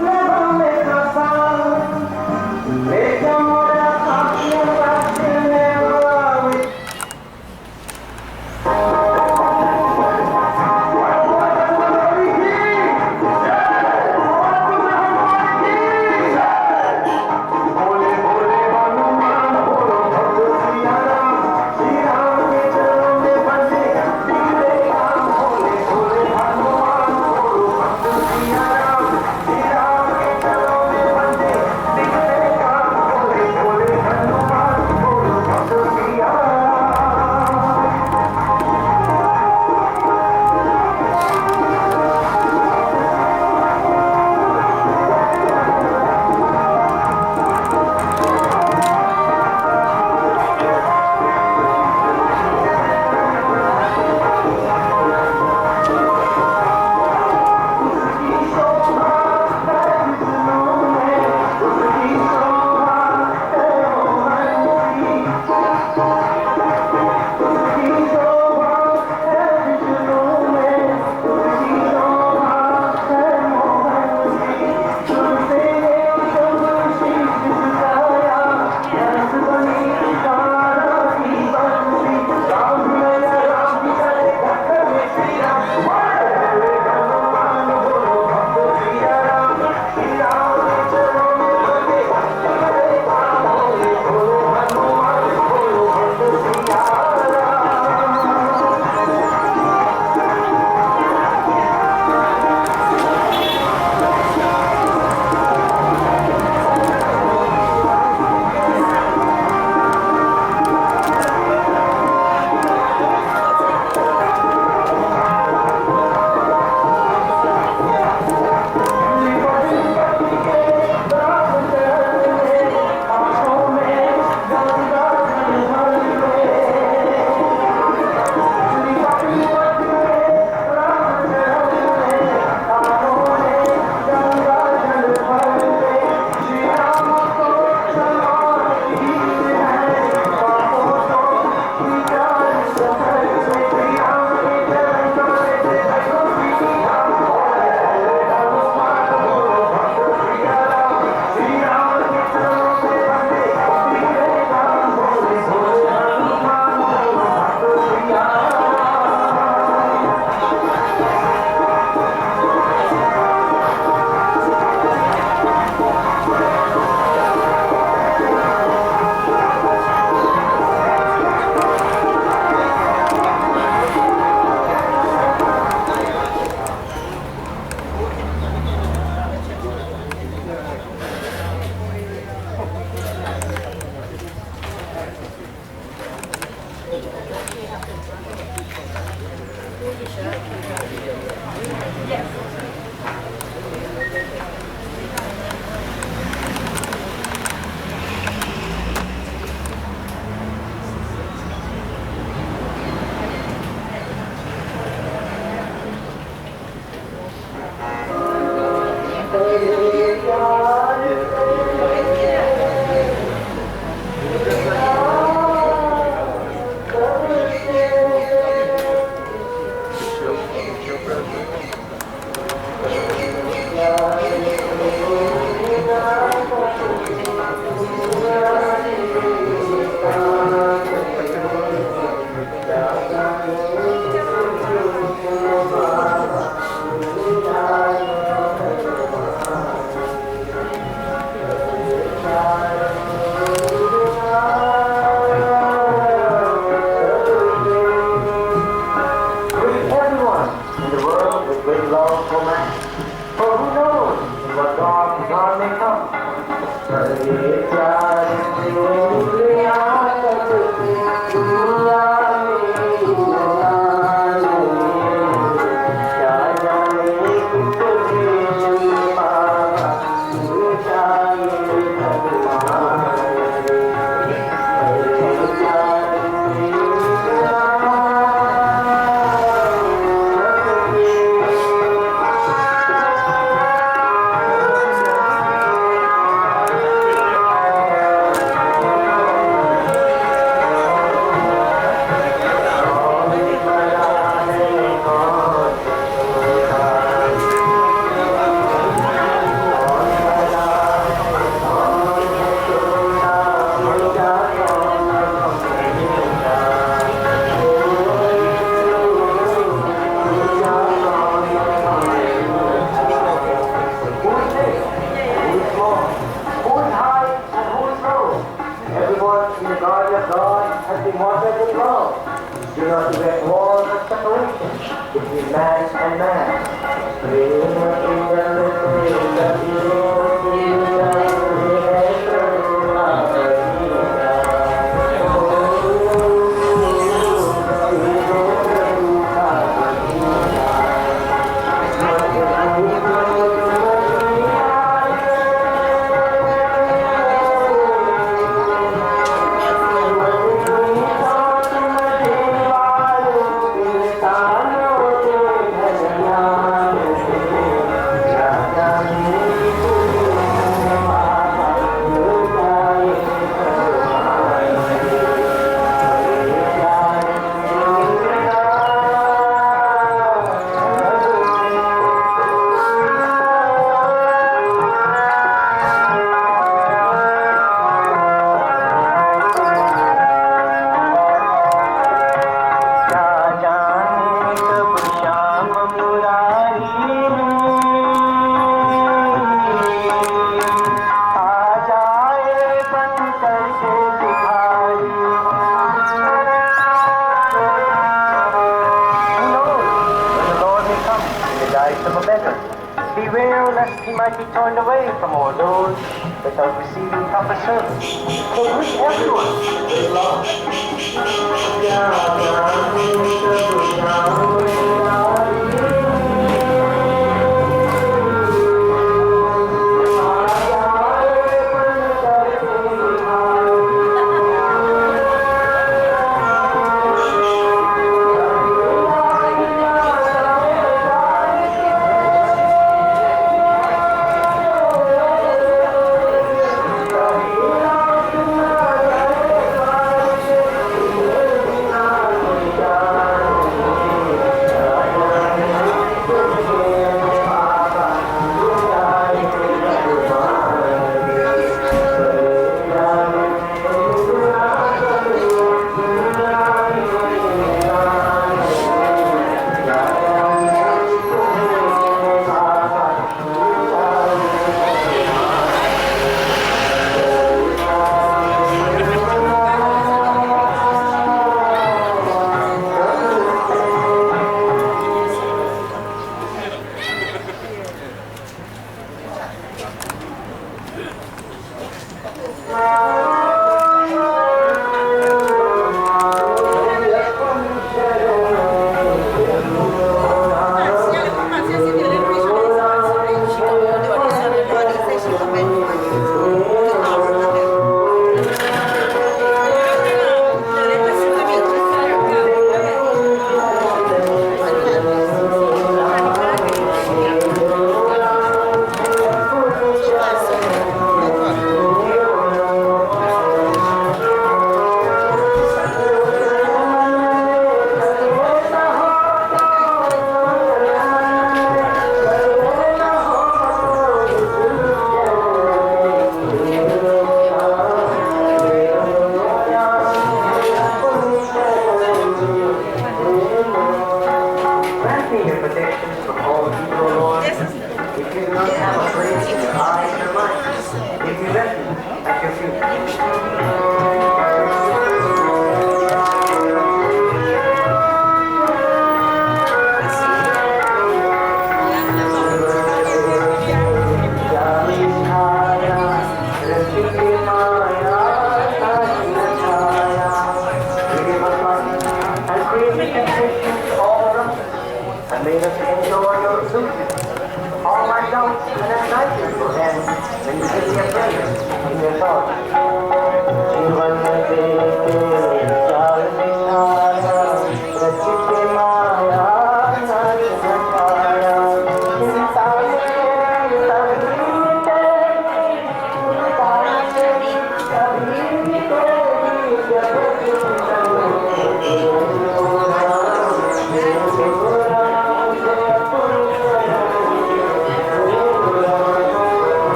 Never make a sound.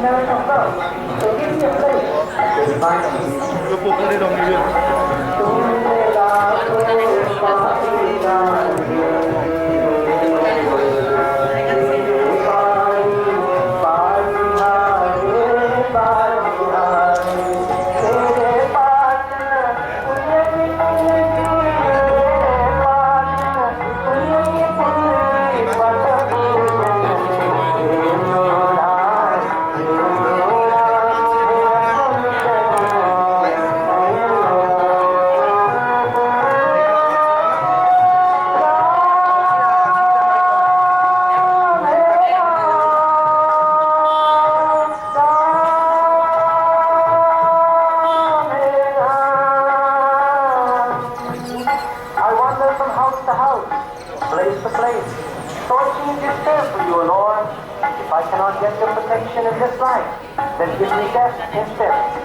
merit of love. So give me a place to find peace. In this life, then give me death instead.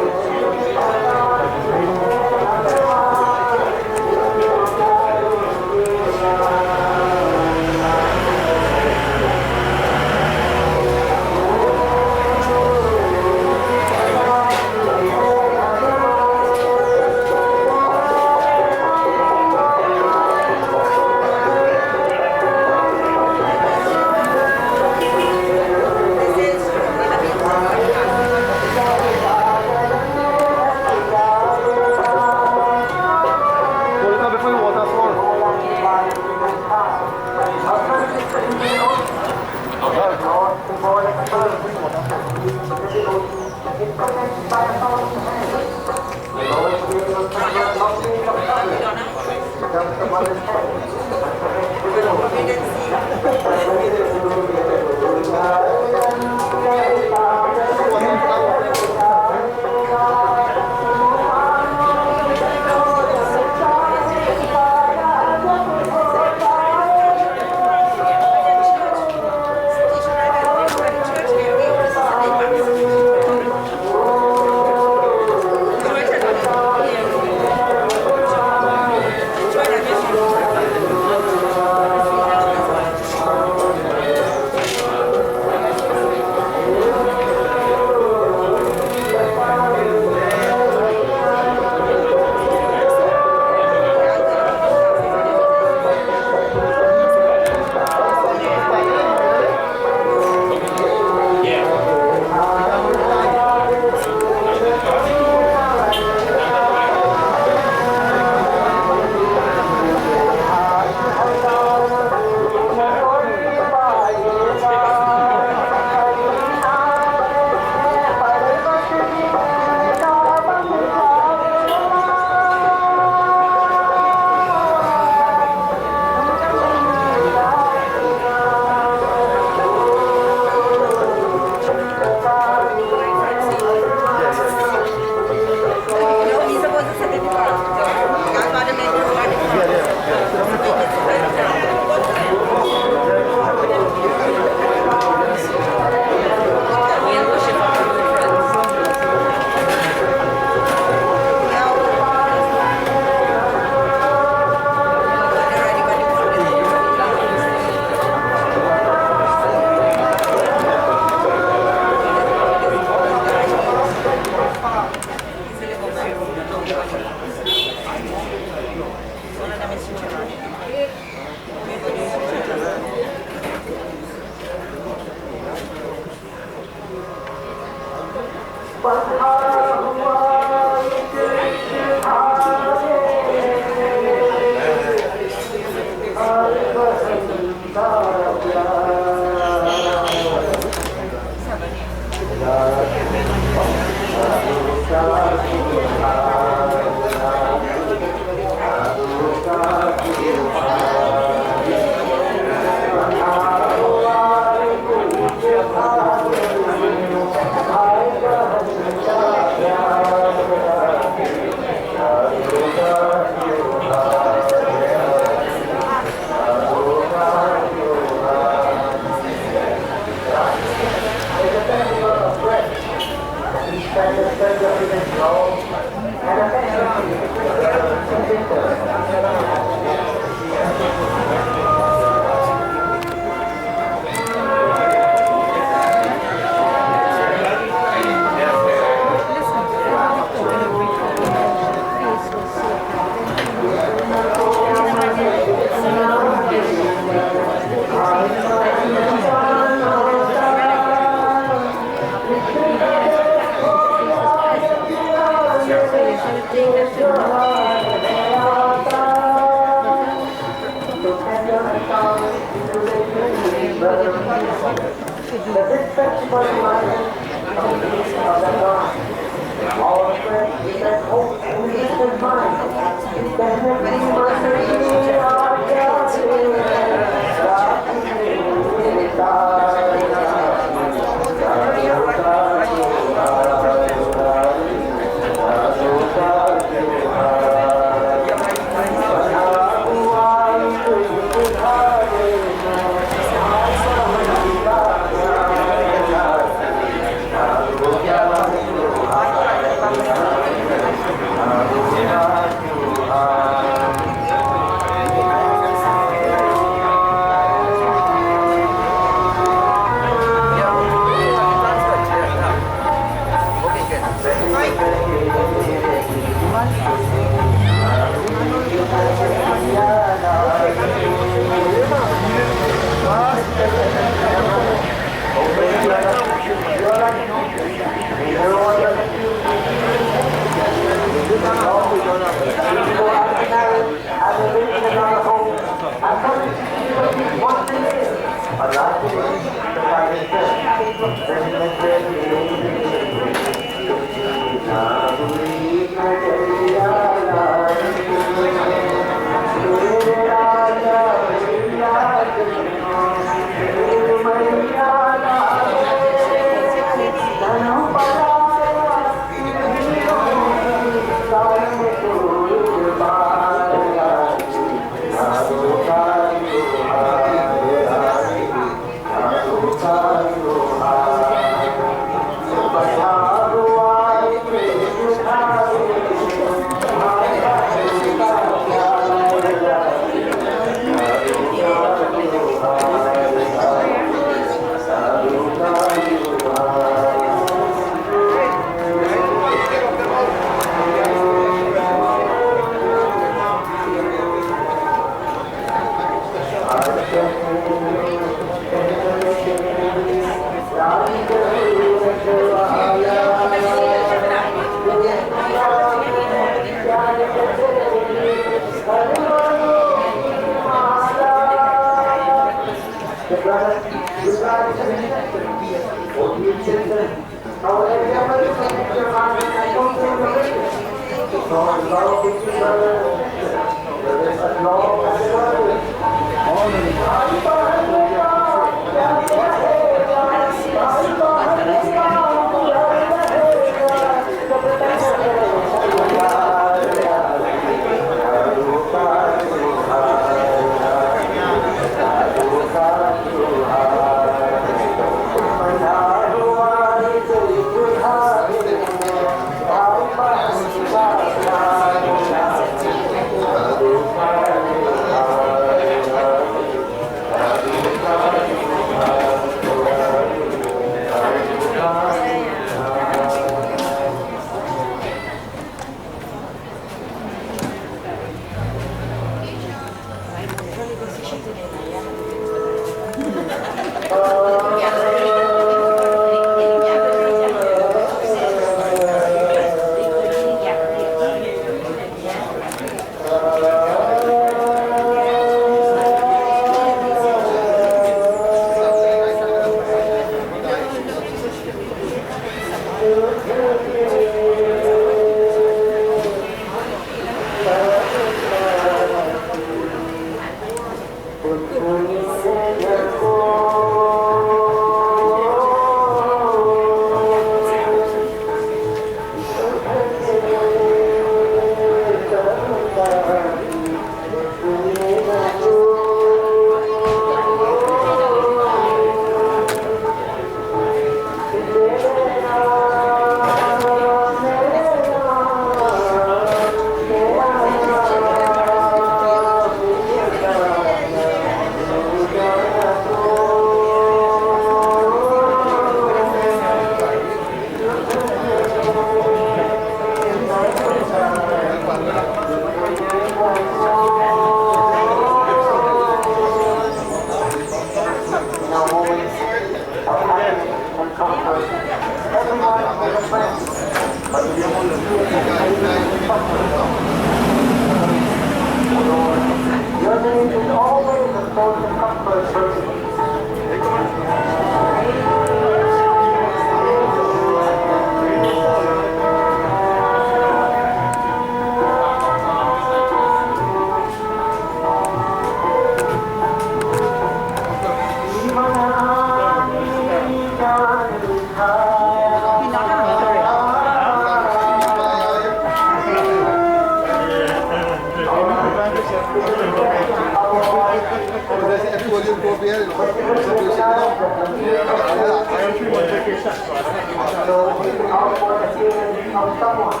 outward appearance of someone.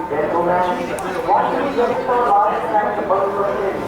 Gentlemen, what is the last and the bottom of this?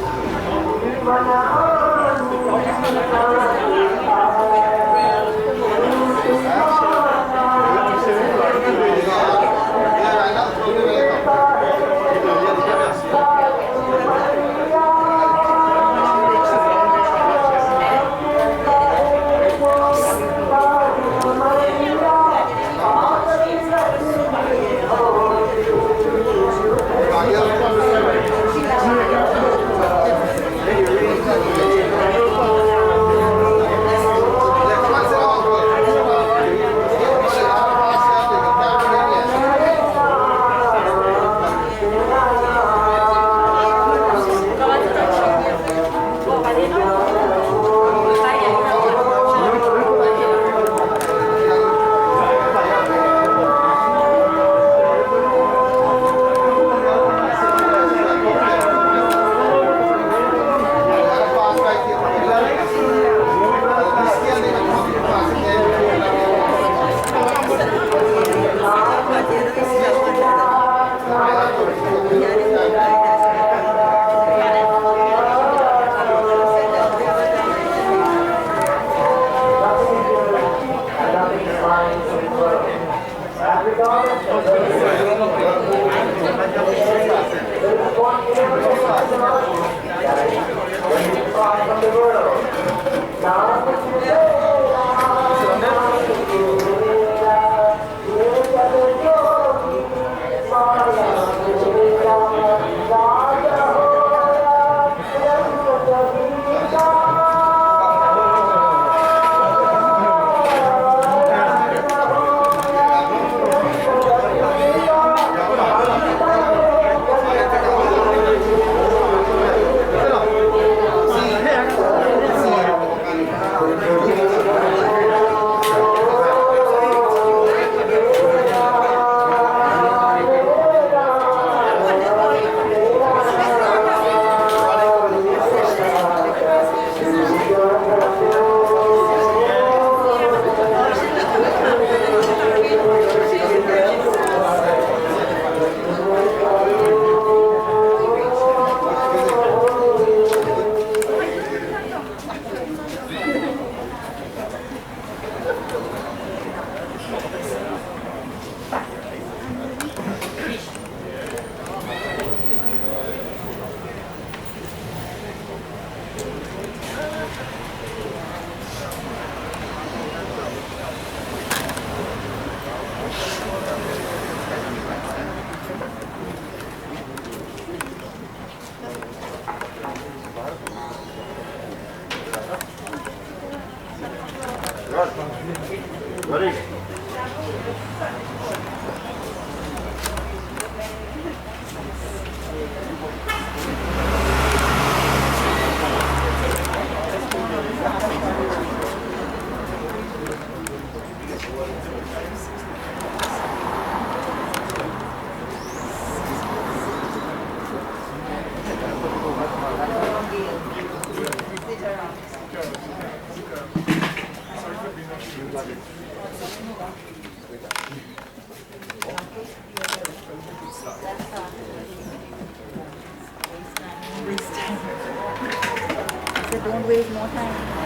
Don't waste more time.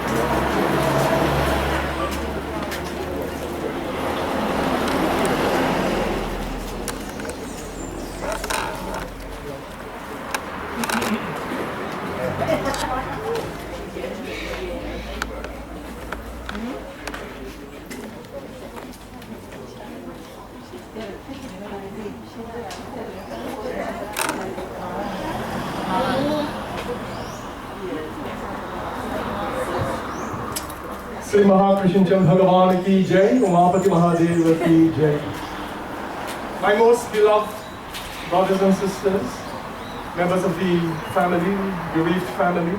Shri महाकृष्ण भगवान की जय, उमापति महादेव की जय. My most beloved brothers and sisters, members of the family, bereaved family,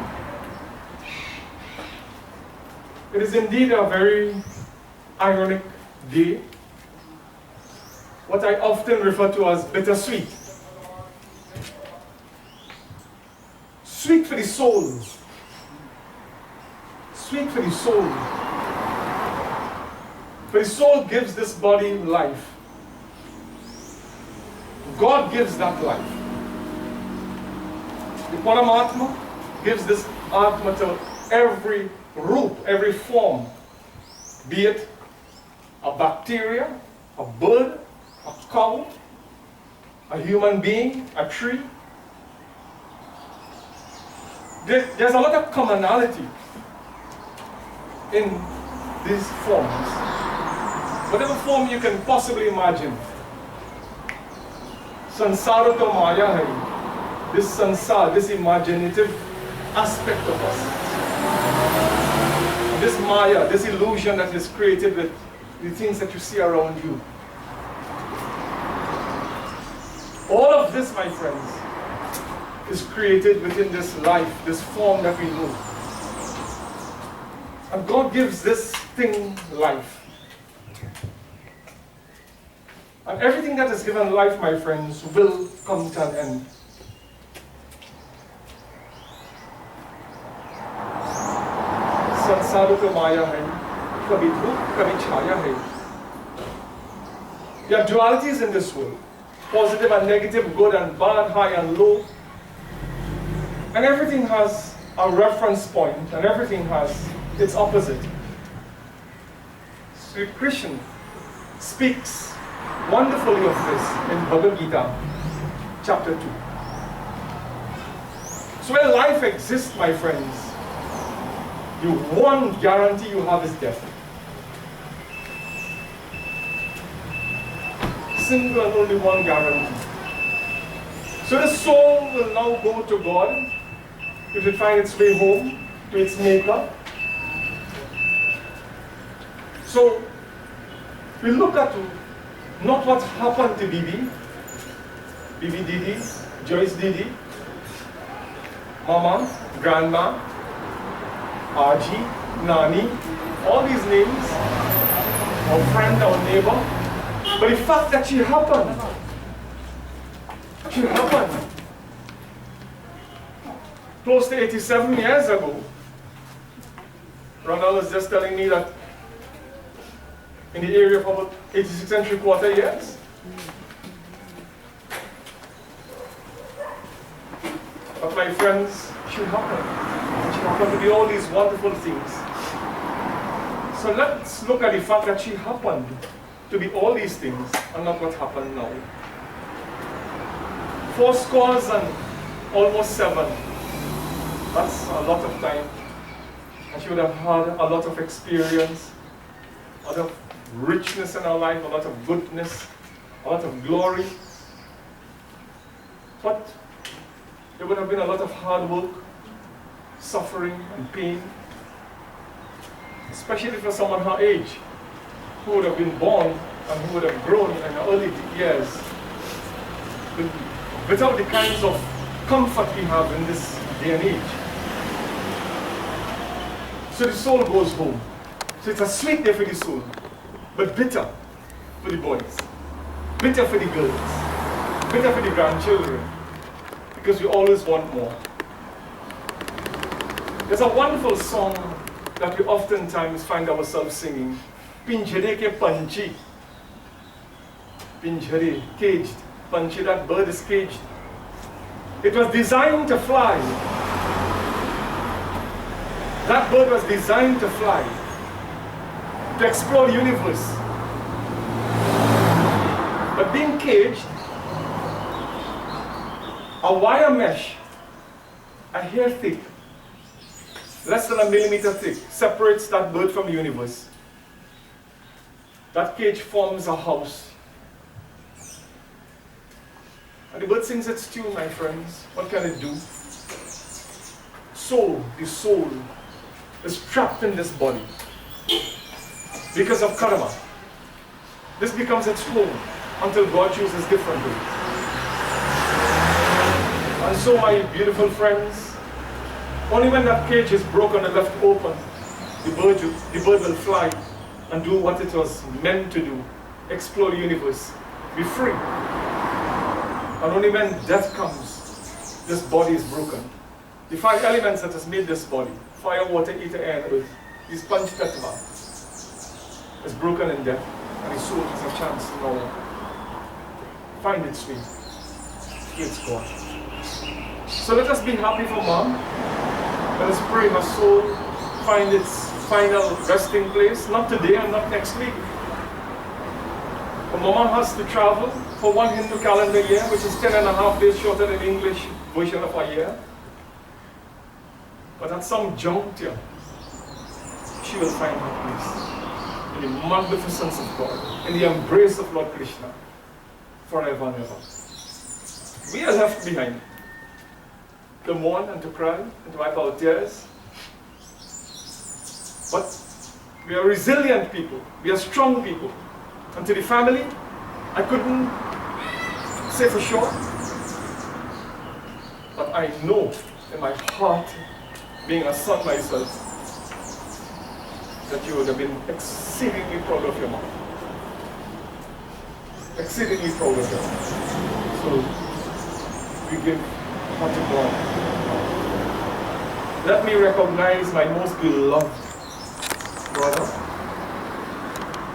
it is indeed a very ironic day, what I often refer to as bittersweet. Sweet for the soul, sweet for the soul. For the soul gives this body life. God gives that life. The Paramatma gives this Atma to every root, every form, be it a bacteria, a bird, a cow, a human being, a tree. There's a lot of commonality in these forms. Whatever form you can possibly imagine. Sansara to Maya hai. This sansar, this imaginative aspect of us. This Maya, this illusion that is created with the things that you see around you. All of this, my friends, is created within this life, this form that we know. And God gives this thing life. And everything that is given life, my friends, will come to an end. Sansar to Maya hai, kabhi dhuk, kabhi chhaya hai. There are dualities in this world. Positive and negative, good and bad, high and low. And everything has a reference point, and everything has its opposite. Sri Krishna speaks wonderfully of this in Bhagavad Gita, chapter 2. So when life exists, my friends, the one guarantee you have is death. Single and only one guarantee. So the soul will now go to God if it finds its way home to its maker. So we look at not what happened to Bibi Didi, Joyce Didi, Mama, Grandma, Aji, Nani, all these names, our friend, our neighbor. But the fact that she happened, close to 87 years ago. Ronald was just telling me that in the area of about 86 and 3/4 years. But my friends, she happened. She happened to be all these wonderful things. So let's look at the fact that she happened to be all these things and not what happened now. 4 scores and almost 7. That's a lot of time. And she would have had a lot of experience, a lot of richness in her life, a lot of goodness, a lot of glory. But there would have been a lot of hard work, suffering and pain, especially for someone her age, who would have been born and who would have grown in her early years without the kinds of comfort we have in this day and age. So the soul goes home. So it's a sweet day for the soul, but bitter for the boys, bitter for the girls, bitter for the grandchildren, because we always want more. There's a wonderful song that we oftentimes find ourselves singing. Pinjare ke panchi. Pinjare, caged. Panchi, that bird is caged. It was designed to fly. That bird was designed to fly, to explore the universe. But being caged, a wire mesh, a hair thick, less than 1 millimeter thick, separates that bird from the universe. That cage forms a house. And the bird sings its tune, my friends. What can it do? Soul, the soul, is trapped in this body because of karma. This becomes its home until God chooses differently. And so, my beautiful friends, only when that cage is broken and left open, the bird will fly and do what it was meant to do, explore the universe, be free. And only when death comes, this body is broken. The 5 elements that has made this body, fire, water, ether, air, and earth, He's Panchtattva. Is broken in death, and his soul has a chance to now find its way to its God. So let us be happy for Mom. Let us pray her soul find its final resting place, not today and not next week. But Mama has to travel for one Hindu calendar year, which is 10.5 days shorter than the English version of a year. But at some juncture, she will find her place in the magnificence of God, in the embrace of Lord Krishna, forever and ever. We are left behind to mourn and to cry and to wipe our tears. But we are resilient people, we are strong people. And to the family, I couldn't say for sure, but I know in my heart, being a son myself, that you would have been exceedingly proud of your mom. Exceedingly proud of her. So, we give her to God. Let me recognize my most beloved brother,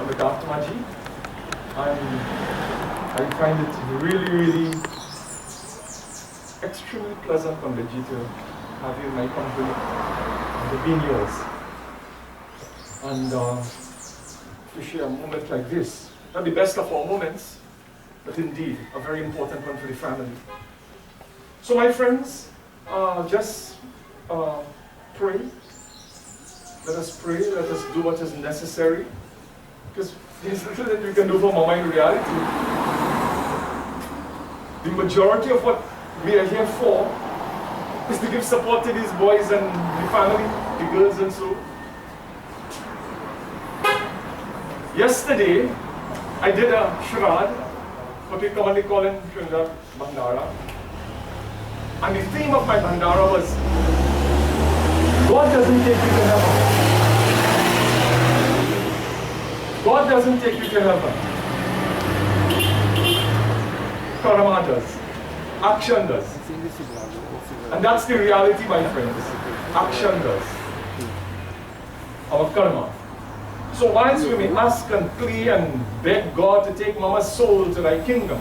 Amitabh Maji. I find it really, really extremely pleasant, Panditji, to have you in my company and to be in yours. And to share a moment like this. Not the best of all moments, but indeed a very important one for the family. So my friends, just pray. Let us pray, let us do what is necessary. Because there's little that we can do for Mama in reality. The majority of what we are here for is to give support to these boys and the family, the girls and so. Yesterday, I did a charade, what we commonly call in Trinidad Bandara. And the theme of my Bandara was, God doesn't take you to heaven. God doesn't take you to heaven. Karma does. Action does. And that's the reality, my friends. Action does. Our karma. So once we may ask and plead and beg God to take Mama's soul to thy kingdom,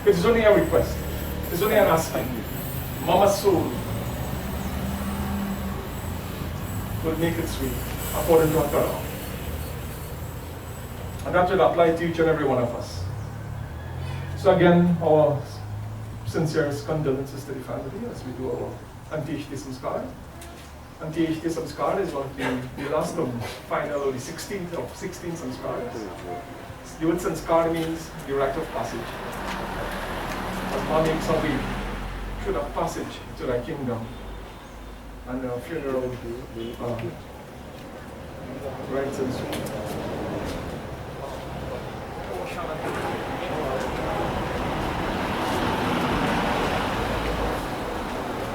it is only a request. It's only an asking. Mama's soul will make its way according to our karma. And that will apply to each and every one of us. So again, our sincerest condolences to the family as we do our Antishti Samskar. Antishti Samskar is one of the last of final, or the 16th of 16 Samskars. The word Samskar means the rite of passage. As Ma makes our way through the passage to thy kingdom. And funeral rites and so on.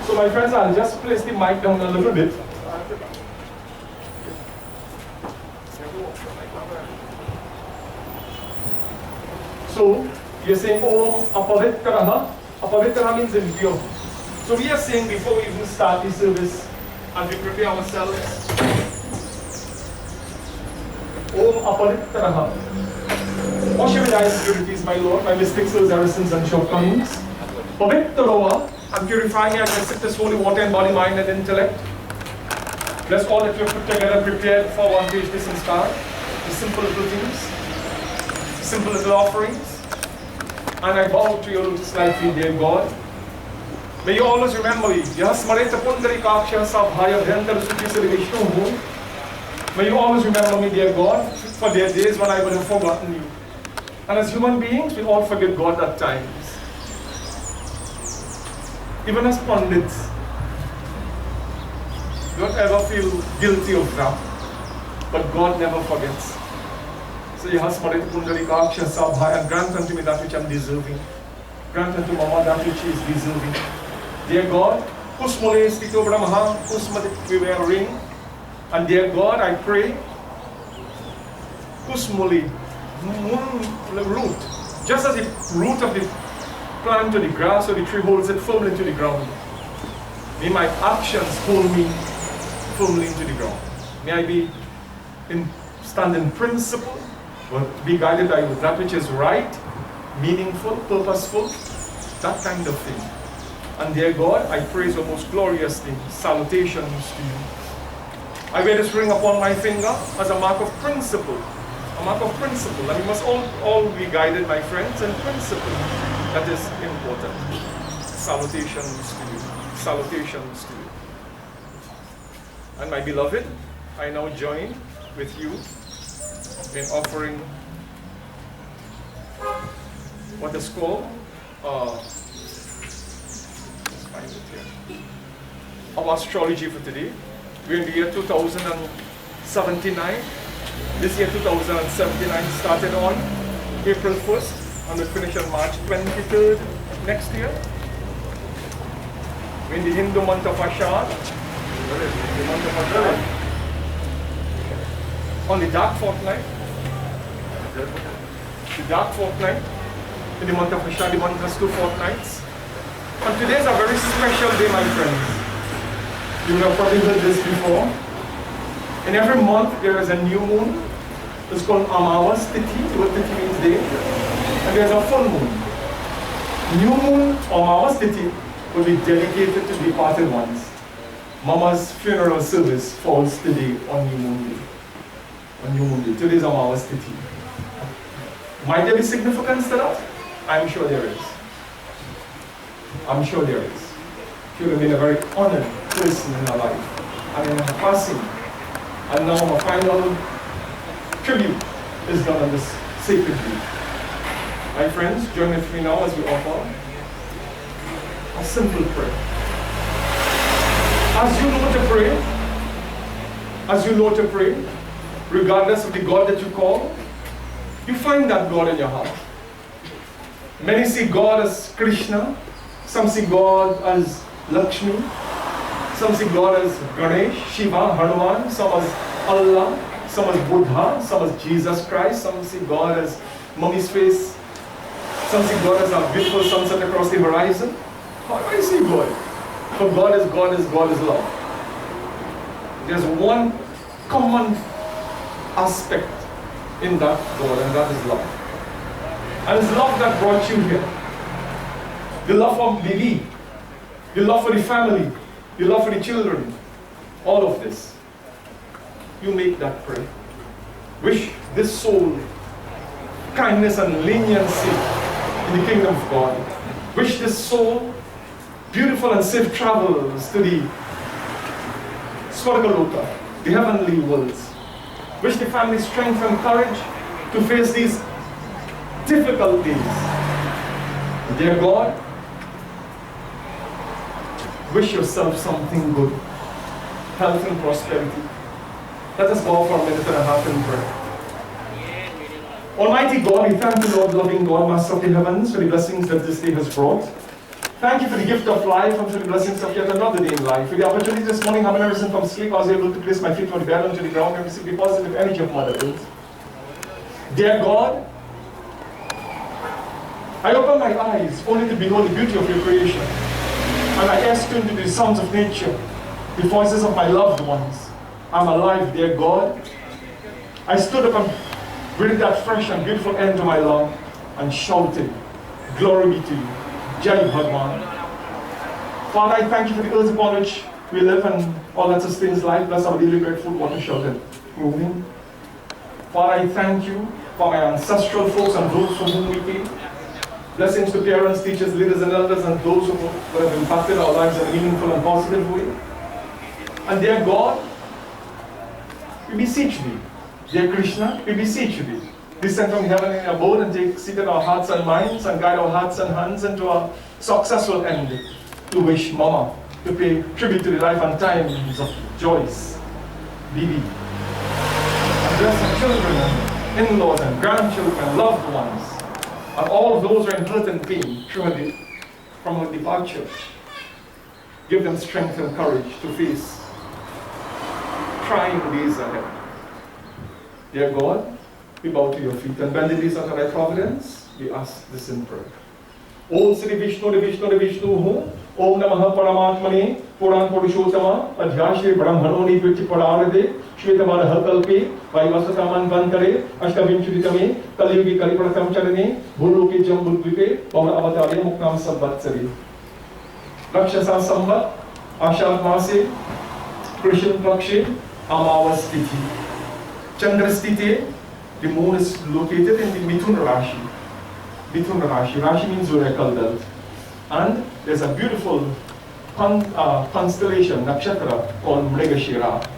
So my friends, I'll just place the mic down a little bit. So, you're saying Om Apavitraha. Apavitraha means impure. So we are saying before we even start the service, as we prepare ourselves, Om Apavitraha. Wash away thy impurities, my Lord, my mistakes, sins, errors, and shortcomings. Pavitraha. And purify me as I sip this holy water in body, mind, and intellect. Bless all that you have put together, prepared for one page this Sanskar. The simple little things, simple little offerings. And I bow to your lotus like feet, dear God. May you always remember me. May you always remember me, dear God, for there are days when I would have forgotten you. And as human beings, we all forget God at times. Even as pundits, don't ever feel guilty of that. But God never forgets. So you have Smarit Pundarikaksha Sabhaya, and grant unto me that which I am deserving. Grant unto Mama that which she is deserving. Dear God, Kusmole Stito Brahma, Kusmadik we wear a ring. And dear God, I pray, Kusmole, root, just as the root of the plant to the grass or the tree holds it firmly into the ground. May my actions hold me firmly into the ground. May I stand in principle, but be guided by that which is right, meaningful, purposeful, that kind of thing. And dear God, I praise your most glorious name. Salutations to you. I wear this ring upon my finger as a mark of principle. A mark of principle. And we must all be guided, my friends, in principle. That is important. Salutations to you. Salutations to you. And my beloved, I now join with you in offering what is called let's find it here. Our astrology for today. We're in the year 2079. This year 2079 started on April 1st and will finish on March 23rd next year. We're in the Hindu month of Ashad. The month of Ashad. On the dark fortnight. The dark fortnight. In the month of Ashad, the month has 2 fortnights. And today is a very special day, my friends. You have probably heard this before. In every month there is a new moon. It's called Amawas Tithi. What Tithi means day. And there's a full moon. New moon, Amawas Tithi, will be dedicated to the departed ones. Mama's funeral service falls today on New Moon Day. On New Moon Day. Today is Amawas Tithi. Might there be significance to that? I'm sure there is. I'm sure there is. She would have been a very honored person in her life. And in her passing, and now her final tribute is done on this sacred day. My friends, join with me now as we offer a simple prayer. As you know to pray, regardless of the God that you call, you find that God in your heart. Many see God as Krishna, some see God as Lakshmi, some see God as Ganesh, Shiva, Hanuman, some as Allah, some as Buddha, some as Jesus Christ, some see God as Mummy's face, some see God as a beautiful sunset across the horizon. How do I see God? For God is love. There's one common aspect in that God, and that is love. And it's love that brought you here. The love for Bibi, the love for the family, the love for the children, all of this. You make that prayer. Wish this soul kindness and leniency in the kingdom of God. Wish this soul beautiful and safe travels to the Swargalota, the heavenly worlds. Wish the family strength and courage to face these difficult days. Dear God, wish yourself something good, health and prosperity. Let us bow for a minute and a half in prayer. Almighty God, we thank you, Lord, loving God, Master of the heavens, for the blessings that this day has brought. Thank you for the gift of life and for the blessings of yet another day in life. For the opportunity this morning, having arisen from sleep, I was able to place my feet on the bed onto the ground and receive the positive energy of Mother Earth. Dear God, I open my eyes only to behold the beauty of your creation. And I ask you into the sounds of nature, the voices of my loved ones. I'm alive, dear God. I stood up and breathed that fresh and beautiful air into my lung and shouted, glory be to you. Jai Bhagwan. Father, I thank you for the earth upon which we live and all that sustains life. Bless our daily bread, food, water, shelter, moving. Father, I thank you for my ancestral folks and those from whom we came. Blessings to parents, teachers, leaders, and elders, and those who have impacted our lives in a meaningful and positive way. And dear God, we beseech thee. Dear Krishna, we beseech thee. Descend from heaven in your abode and take seat in our hearts and minds and guide our hearts and hands into a successful end. To wish Mama to pay tribute to the life and times of Joyce, Bibi. And bless her children and in-laws and grandchildren and loved ones. And all those who are in hurt and pain from her departure. Give them strength and courage to face trying days ahead. Dear God, we bow to your feet and bend the knees under thy providence. We ask this in prayer. Om Sri Vishnu, Vishnu, Vishnu, ओम नमः परमात्मने पुराण पुरुषोत्तम अध्याय श्री ब्रह्मणोनि द्वितीय परार्धे श्वेतवारः कल्पे वैवस्वतमन्वन्तरे अष्टविंशतितमे कलियुगे कलिप्रथम चरणे भूलोके जम्बूद्वीपे पवन अवतारे मुक्तां संवत्सरे रक्षसा संवत् आषाढ़ मासे कृष्ण पक्षे अमावस तिथि चंद्र स्थिति. The moon is located in the Mithun Rashi. Mithun Rashi. Rashi means zodiacal belt. And there's a beautiful constellation, nakshatra, called Mrigashira.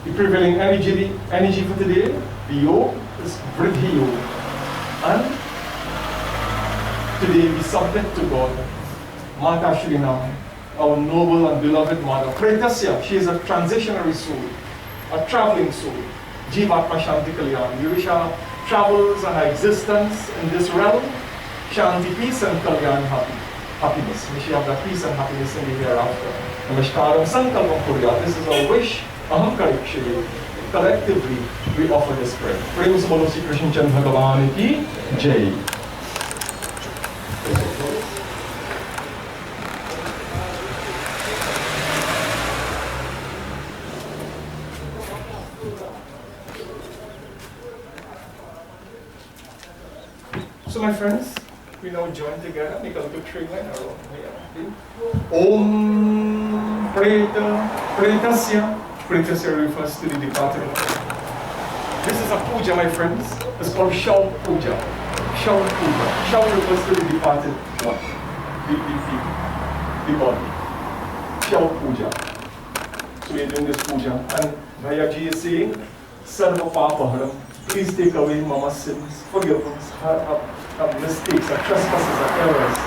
The prevailing energy for today, the yoga, is Vriddhi Yoga. And today we submit to God, Mata Shrinam, our noble and beloved mother. Pretasya, she is a transitionary soul, a traveling soul. Jivatma Shanti Kalyan. We wish our travels and our existence in this realm, Shanti, peace and Kalyan, happiness. We should have that peace and happiness in the hereafter. Namaskaram Sankalpam Kurya. This is our wish. Aham Karikshri. Collectively, we offer this prayer. Prem Samalo Sri Krishna Chandra Bhagavan ki Jai. So my friends, we now join together, make a little train line around here. Om Pretasya. Pretasya refers to the departed one. This is a puja, my friends. It's called Shaw Puja. Shaw Puja. Shaw refers to the departed one. The body. Shaw Puja. So we are doing this puja. And Bhayaji is saying, Sarva Papaharam, please take away Mama's sins, forgive us, her mistakes, her trespasses, her errors.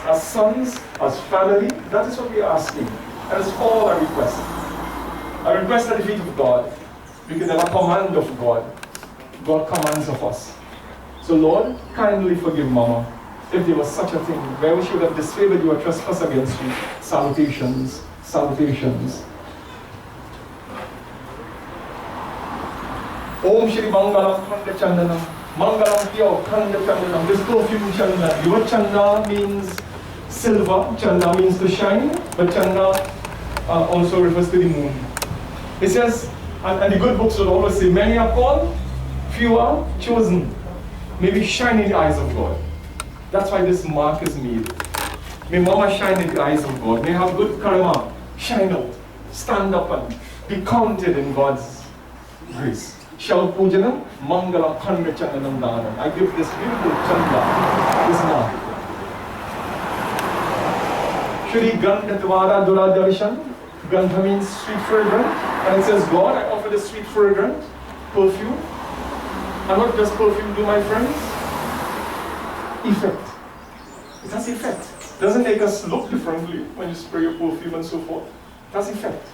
As sons, as family, that is what we are asking. And it's all a request. A request at the feet of God. We can never command of God. God commands of us. So Lord, kindly forgive Mama. If there was such a thing, where we should have disfavored you or trespassed against you. Salutations, salutations. Om Shri Mangalam Khanda Chandanam. Mangalam Pyo Khanda Chandanam. This perfume Chanda. Your Chanda means silver. Chanda means to shine. But Chanda also refers to the moon. It says, and the good books will always say, many are called, few are chosen. May we shine in the eyes of God. That's why this mark is made. May Mama shine in the eyes of God. May have good karma. Shine out. Stand up and be counted in God's grace. Shall Pujanam, Mangalam Khanda Chandanam Danam. I give this beautiful Chanda, this mark. Shri Gandha Dvara Dura Darshan. Gandha means sweet fragrant. And it says, God, I offer this sweet fragrant perfume. And what does perfume do, my friends? Effect. It has effect. It doesn't make us look differently when you spray your perfume and so forth. It has effect.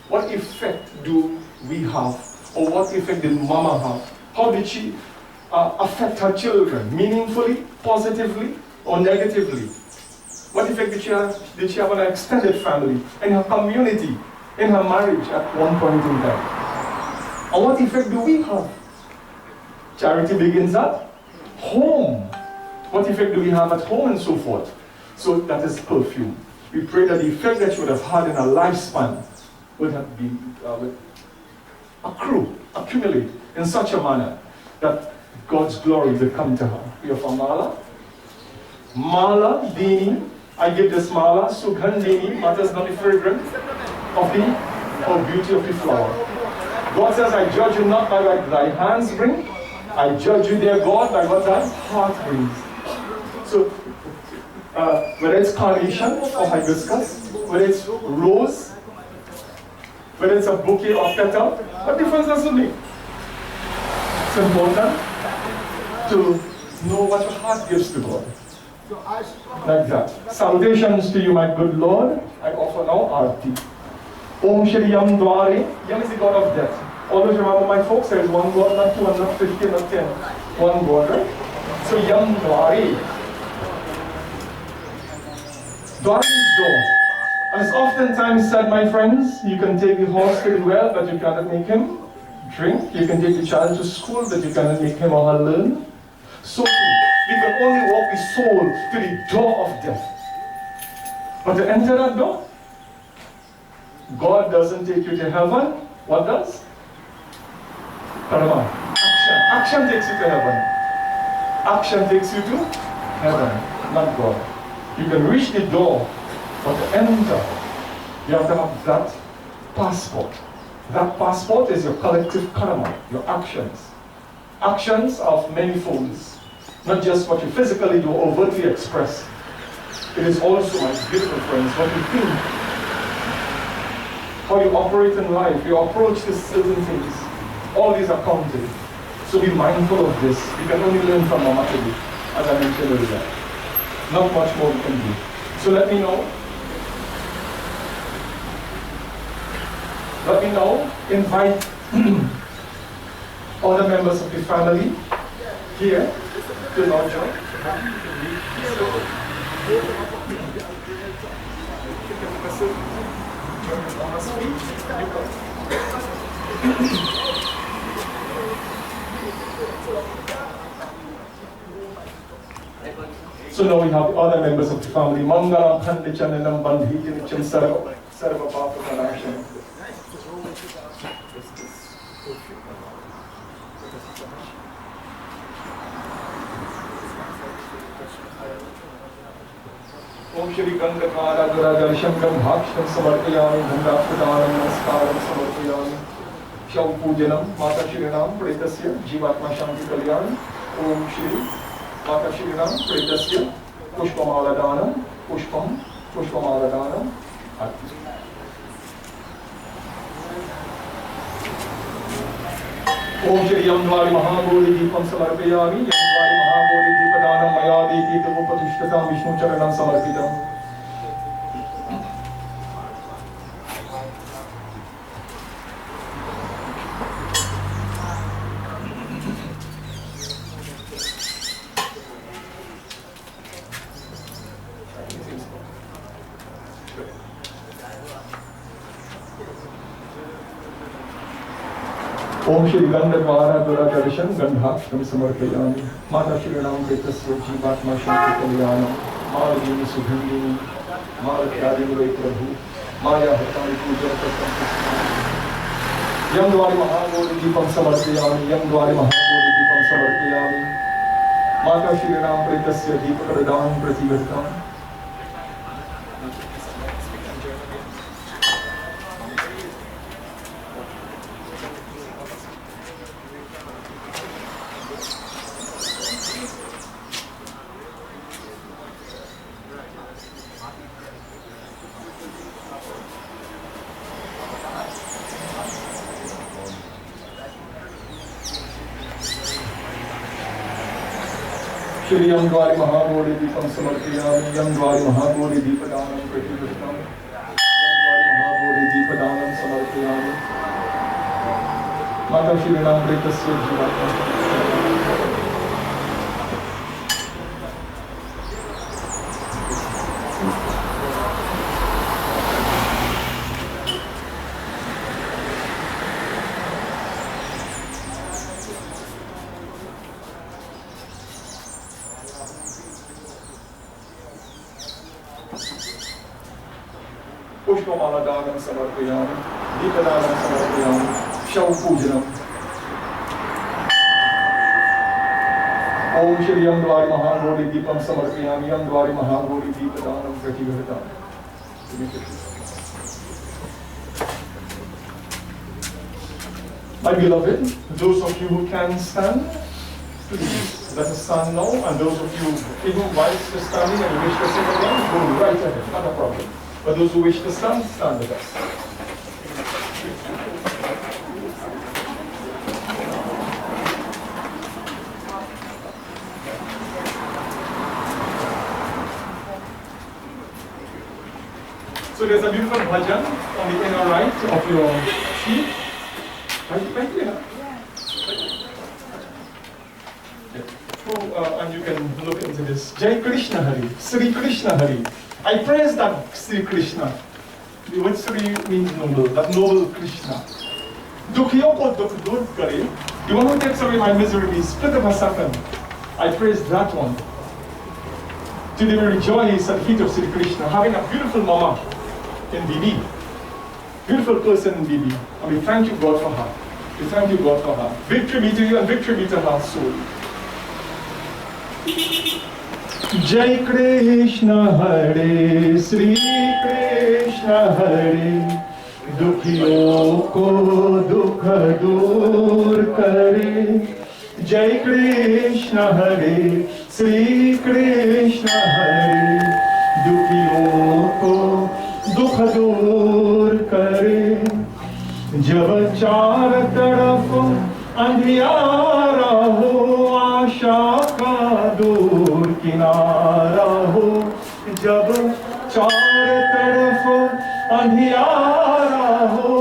What effect do we have? Or what effect did Mama have? How did she affect her children? Meaningfully, positively, or negatively? What effect did she have on her extended family, in her community, in her marriage at one point in time? And what effect do we have? Charity begins at home. What effect do we have at home and so forth? So that is perfume. We pray that the effect that she would have had in her lifespan would have been accumulate in such a manner that God's glory will come to her. We offer Mala. Mala Dini. I give this Mala, Sugandhini, matters not the fragrance of the beauty of the flower. God says, I judge you not by what thy hands bring, I judge you, dear God, by what thy heart brings. So, whether it's carnation or hibiscus, whether it's rose, whether it's a bouquet of petal, what difference does it make? It's important to know what your heart gives to God. Like that. Salutations to you, my good Lord. I offer now Arti. Om Shri Yam Dwari. Yam is the god of death. Always remember, my folks, there is one god, not two, not 50, not 10. One god, right? So Yam Dwari. Dwari is door. And it's oftentimes said, my friends, you can take the horse to the well, but you cannot make him drink. You can take the child to school, but you cannot make him or her learn. So we can only walk the soul to the door of death. But to enter that door, God doesn't take you to heaven. What does? Karma. Action. Action takes you to heaven. Action takes you to heaven, not God. You can reach the door, but to enter, you have to have that passport. That passport is your collective karma, your actions. Actions of many folds. Not just what you physically do, overtly express. It is also, my beautiful friends, what you think, how you operate in life, you approach to certain things. All these are counted. So be mindful of this. You can only learn from Mama Today, as I mentioned earlier. Not much more we can do. So let me know. Let me know. Invite other members of the family here to lodge up. So now we have other members of the family. Mangalam Khandichananam Bandhitinacham Sarva Papa Kanasham. Om Shri Gandhakara Guradarshan Gambhaksham Samarpayami Gandhapradanam Namaskaram Samarpayami Shav Pujanam Mata Shrinam Pretasya Jivatma Shanti Kalyan Om Shri Mata Shrinam Pretasya Pushpamaladanam Pushpamaladanam Om Shri Yamdvari Mahabodhi Deepam Samarpayami Yamdvari Mahabodhi Deepadanam Mayadi Deetam Upadishtatam Vishnu Charanam Samarpitam. Om Shri Gandhadvara Duradarshan Gandhaksham Samarpayami Mata Shrinam Pretasya Jivatma Shanti Kalyanam Malajini Subhindini Malakyadini Vaiprabhu Maya Hatani Pooja Pratam Yamdvari Mahabodhi Deepam Samarpayami Yamdvari Mahabodhi Deepam Samarpayami Mata Shrinam Pretasya Deepakadadan Prativartam. Shri Yamdvari Mahabodhi Deepam Samarpayami Yamdvari Mahabodhi Deepadanam Prativartam Yamdvari Mahabodhi Deepadanam Samarpayami Mata Shrinam Pretasya Jivatma Pushpamaladanam Samarpayami Deepadanam Samarpayami Shav Pujanam. Om Shri Yamdvari Mahabodhi Deepam Samarpayami Yamdvari Mahabodhi Deepadanam Prativartam. My beloved, those of you who can stand, please let us stand now, and those of you even while still standing and wish to sit again, go right ahead, not a problem. But those who wish to stand, stand with us. So there's a beautiful bhajan on the inner right of your seat. Right here. And you can look into this. Jai Krishna Hari, Sri Krishna Hari. I praise that Sri Krishna. The word Sri means noble, that noble Krishna. Dukhiyo ko dukh dur kare. The one who takes away my misery, split of a second. I praise that one. Today we rejoice at the feet of Sri Krishna, having a beautiful mama in Bibi. Beautiful person in Bibi. And we thank you, God, for her. We thank you, God, for her. Victory be to you and victory be to her soul. Jai Krishna Hare, Sri Krishna Hare, दुखियों को दुख दूर करे. जय कृष्ण हरे, श्री कृष्ण हरे, दुखियों को दुख दूर करे. जब चार तरफ अंधियारा हो, आशा का दूर किनारा हो. जब चार तरफ अंधियारा हो,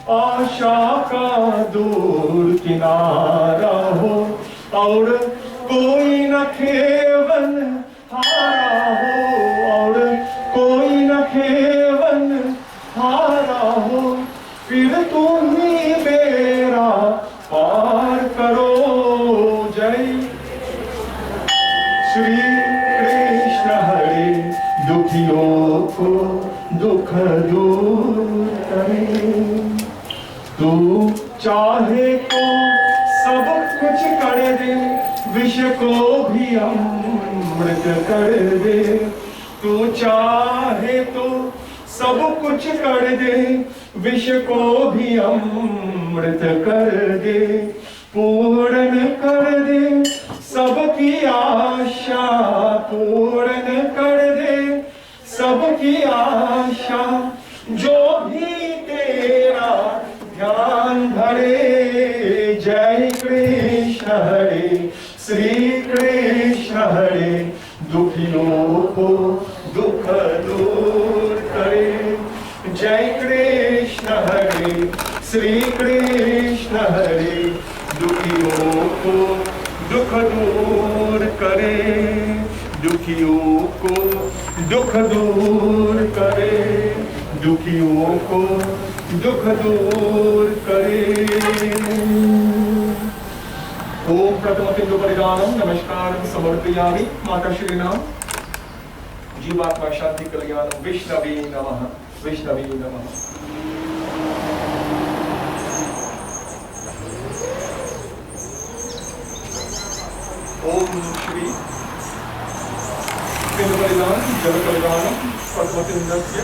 आशा का दूर किनारा हो, और कोई न खेवन हारा हो, और कोई न खेवन हारा हो, फिर तुम ही मेरा पार करो. जय श्री कृष्ण हरे, दुखियों को दुख दूर करे. तू चाहे तो सब कुछ कर दे, विष को भी अमृत कर दे. तू चाहे तो सब कुछ कर दे, विष को भी अमृत कर दे. पूर्ण कर दे सबकी आशा, पूर्ण कर दे सबकी आशा. जो भी तेरा ध्यान धरे. जय कृष्ण हरे, श्री कृष्ण हरे, दुखियों को दुख दूर करे. जय कृष्ण हरे, श्री कृष्ण हरे, दुखियों को दुख दूर करे. दुखियों को दुख दूर करे, दुखियों को दुख दूर करे. ओम प्रथम बिंदु परिधानम नमस्कारम समर्पयामि माता श्रीनाम. जीवात्मा शांति कल्याणम. विष्णवे नमः, विष्णवे नमः. ओम श्री बिंदु परिधान जल परिधानम प्रथमतिन्दस्य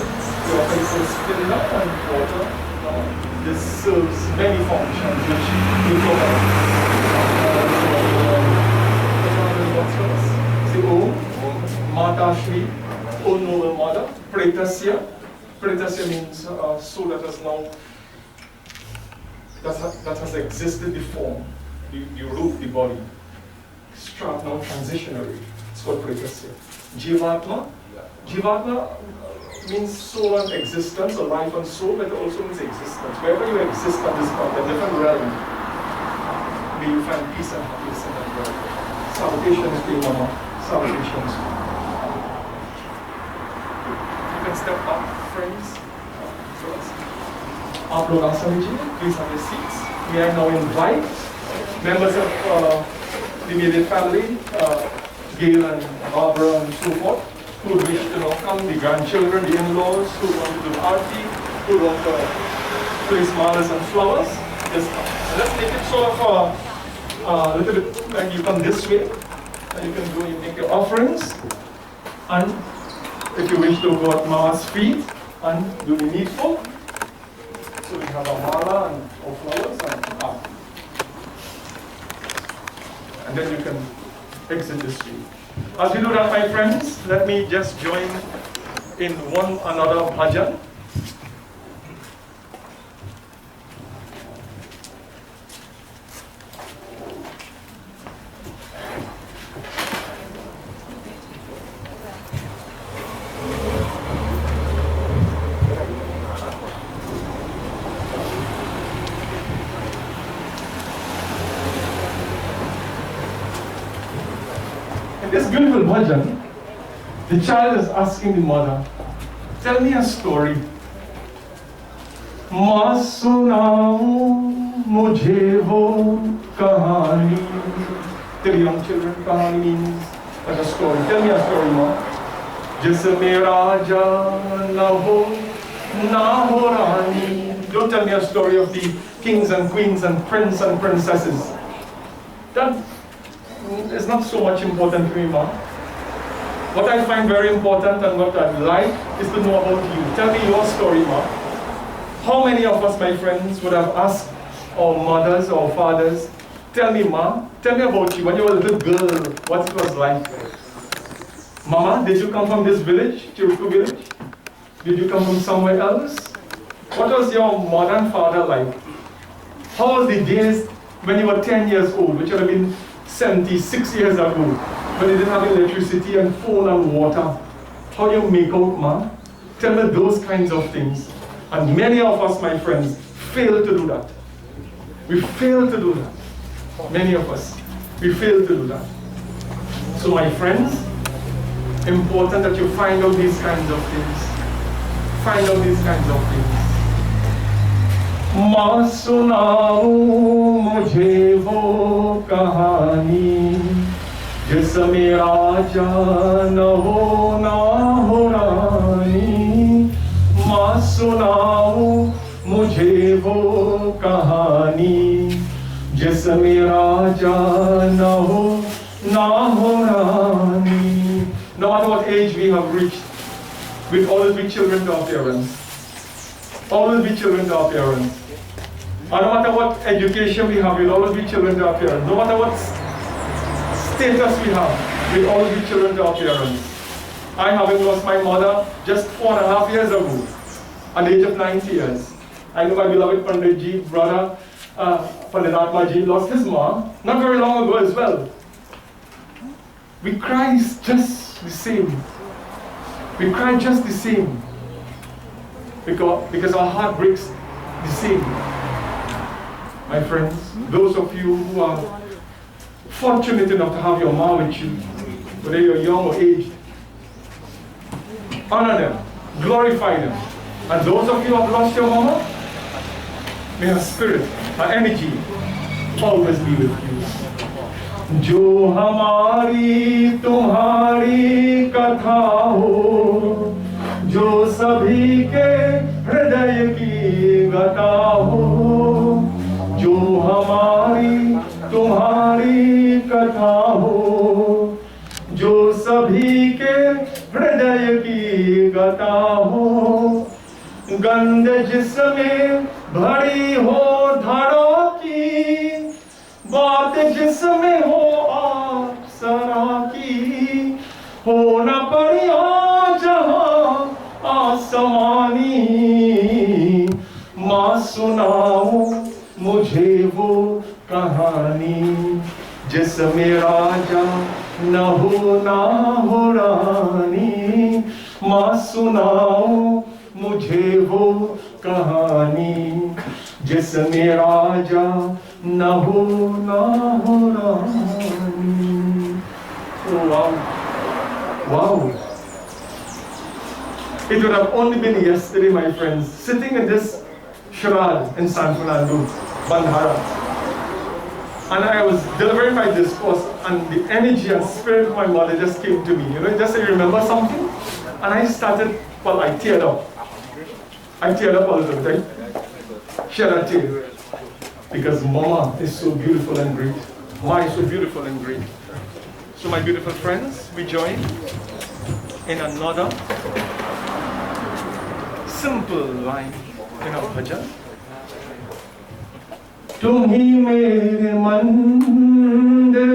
योगैकस्किन्ना and water. This serves many functions which we provide. See, Om Mata Shri, O Noble Mother, Pretasya. Pretasya means soul that has now, that has existed before. The root, the body. Strat now transitionary. It's called Pretasya. Jivatma. Jivatma means soul and existence, or life and soul, but it also means existence. Wherever you exist on this planet, a different realm, may you find peace and happiness in that realm. Salutations to you, Mama. Salutations. You can step up, friends. आप लोग आसन लीजिए. Please have your seats. May I now invite members of the immediate family, Gail and Barbara and so forth, who wish to come, the grandchildren, the in-laws, who want to do arti, who want to place malas and flowers. Just come. So let's make it sort of a little bit like you come this way, and you can go and make your offerings, and if you wish to go at Mama's feet and do the needful. So we have a mala and or flowers and arti. And then you can exit this way. As we do that, my friends, let me just join in one another bhajan. This beautiful bhajan, the child is asking the mother, tell me a story. माँ सुनाओ मुझे वो कहानी. Tell young children, kahani means like a story. Tell me a story, Ma. जिसमें राजा na ho rani. Don't tell me a story of the kings and queens and prince and princesses. That is not so much important to me, Ma. What I find very important and what I'd like is to know about you. Tell me your story, Ma. How many of us, my friends, would have asked our mothers or fathers, tell me, Ma, tell me about you when you were a little girl, what it was like. Mama, did you come from this village, Chiruku village? Did you come from somewhere else? What was your mother and father like? How was the days when you were 10 years old, which would have been 76 years ago, when you didn't have electricity and phone and water? How do you make out, Ma? Tell me those kinds of things. And many of us, my friends, fail to do that. We fail to do that. Many of us, we fail to do that. So my friends, important that you find out these kinds of things. Find out these kinds of things. माँ सुनाओ मुझे वो कहानी जिसमें राजा न हो रानी. माँ सुनाओ मुझे वो कहानी जिसमें राजा न हो रानी. No matter what age we have reached, we'll always be children to our parents. Always be children to our parents. And no matter what education we have, we'll always be children to our parents. No matter what status we have, we'll always be children to our parents. I, having lost my mother just 4.5 years ago, at the age of 90 years. I know my beloved Panditji, brother Pandit Atmaji, lost his mom not very long ago as well. We cry just the same. We cry just the same. Because our heart breaks the same. My friends, those of you who are fortunate enough to have your mom with you, whether you're young or aged, honor them, glorify them. And those of you who have lost your mama, may her spirit, her energy always be with you. जो हमारी तुम्हारी कथा हो, जो सभी के हृदय की गाथा हो, जो हमारी तुम्हारी कथा हो, जो सभी के हृदय की गाथा हो, गंध जिसमें भरी हो धारों की, बात जिसमें हो अप्सरा की, हो न पड़ी जहां आसमानी. माँ सुनाओ मुझे वो कहानी जिसमें राजा न हो रानी. माँ सुनाओ मुझे वो कहानी जिसमें राजा न हो रानी. Oh wow. Wow. It would have only been yesterday, my friends, sitting in this shrad in San Fernando, Bandhara. And I was delivering my discourse, and the energy and spirit of my mother just came to me. You know, just I remember something, and I started, well, I teared up. I teared up a little bit. I shed a tear. Because Mama is so beautiful and great. Ma is so beautiful and great. So my beautiful friends, we join in another simple line in our bhajan. तुम ही मेरे मंदिर,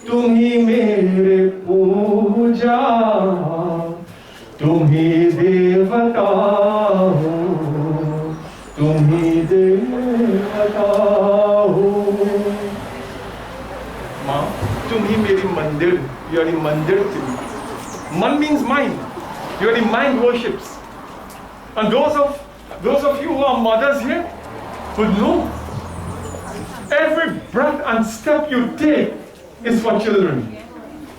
तुम ही मेरे पूजा, तुम ही देवता हो, तुम ही देवता हो. माँ, तुम ही मेरी मंदिर, you are the mandir to me. Man means mind. You are the mind worships. And those of you who are mothers here would know every breath and step you take is for children.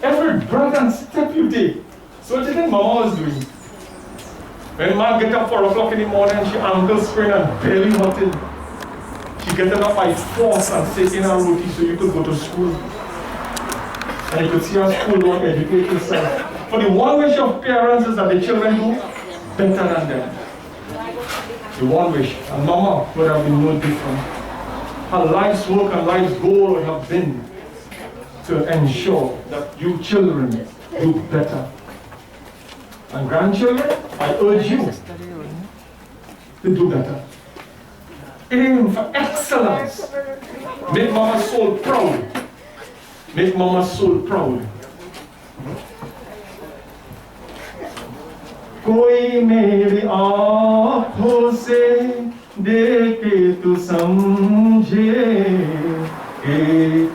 Every breath and step you take. So what do you think Mama was doing? When Mom get up 4 o'clock in the morning and she ankle sprain and belly hurting, she getting up by force and taking her roti so you could go to school. And you could see her school don't educate yourself. For the one wish of parents is that the children do better than them. The one wish. And Mama would have been no different. Her life's work and life's goal would have been to ensure that you children do better. And grandchildren, I urge you to do better. Aim for excellence. Make Mama's soul proud. Make Mama's soul proud. कोई मेरी आँखों से देखे तो समझे कि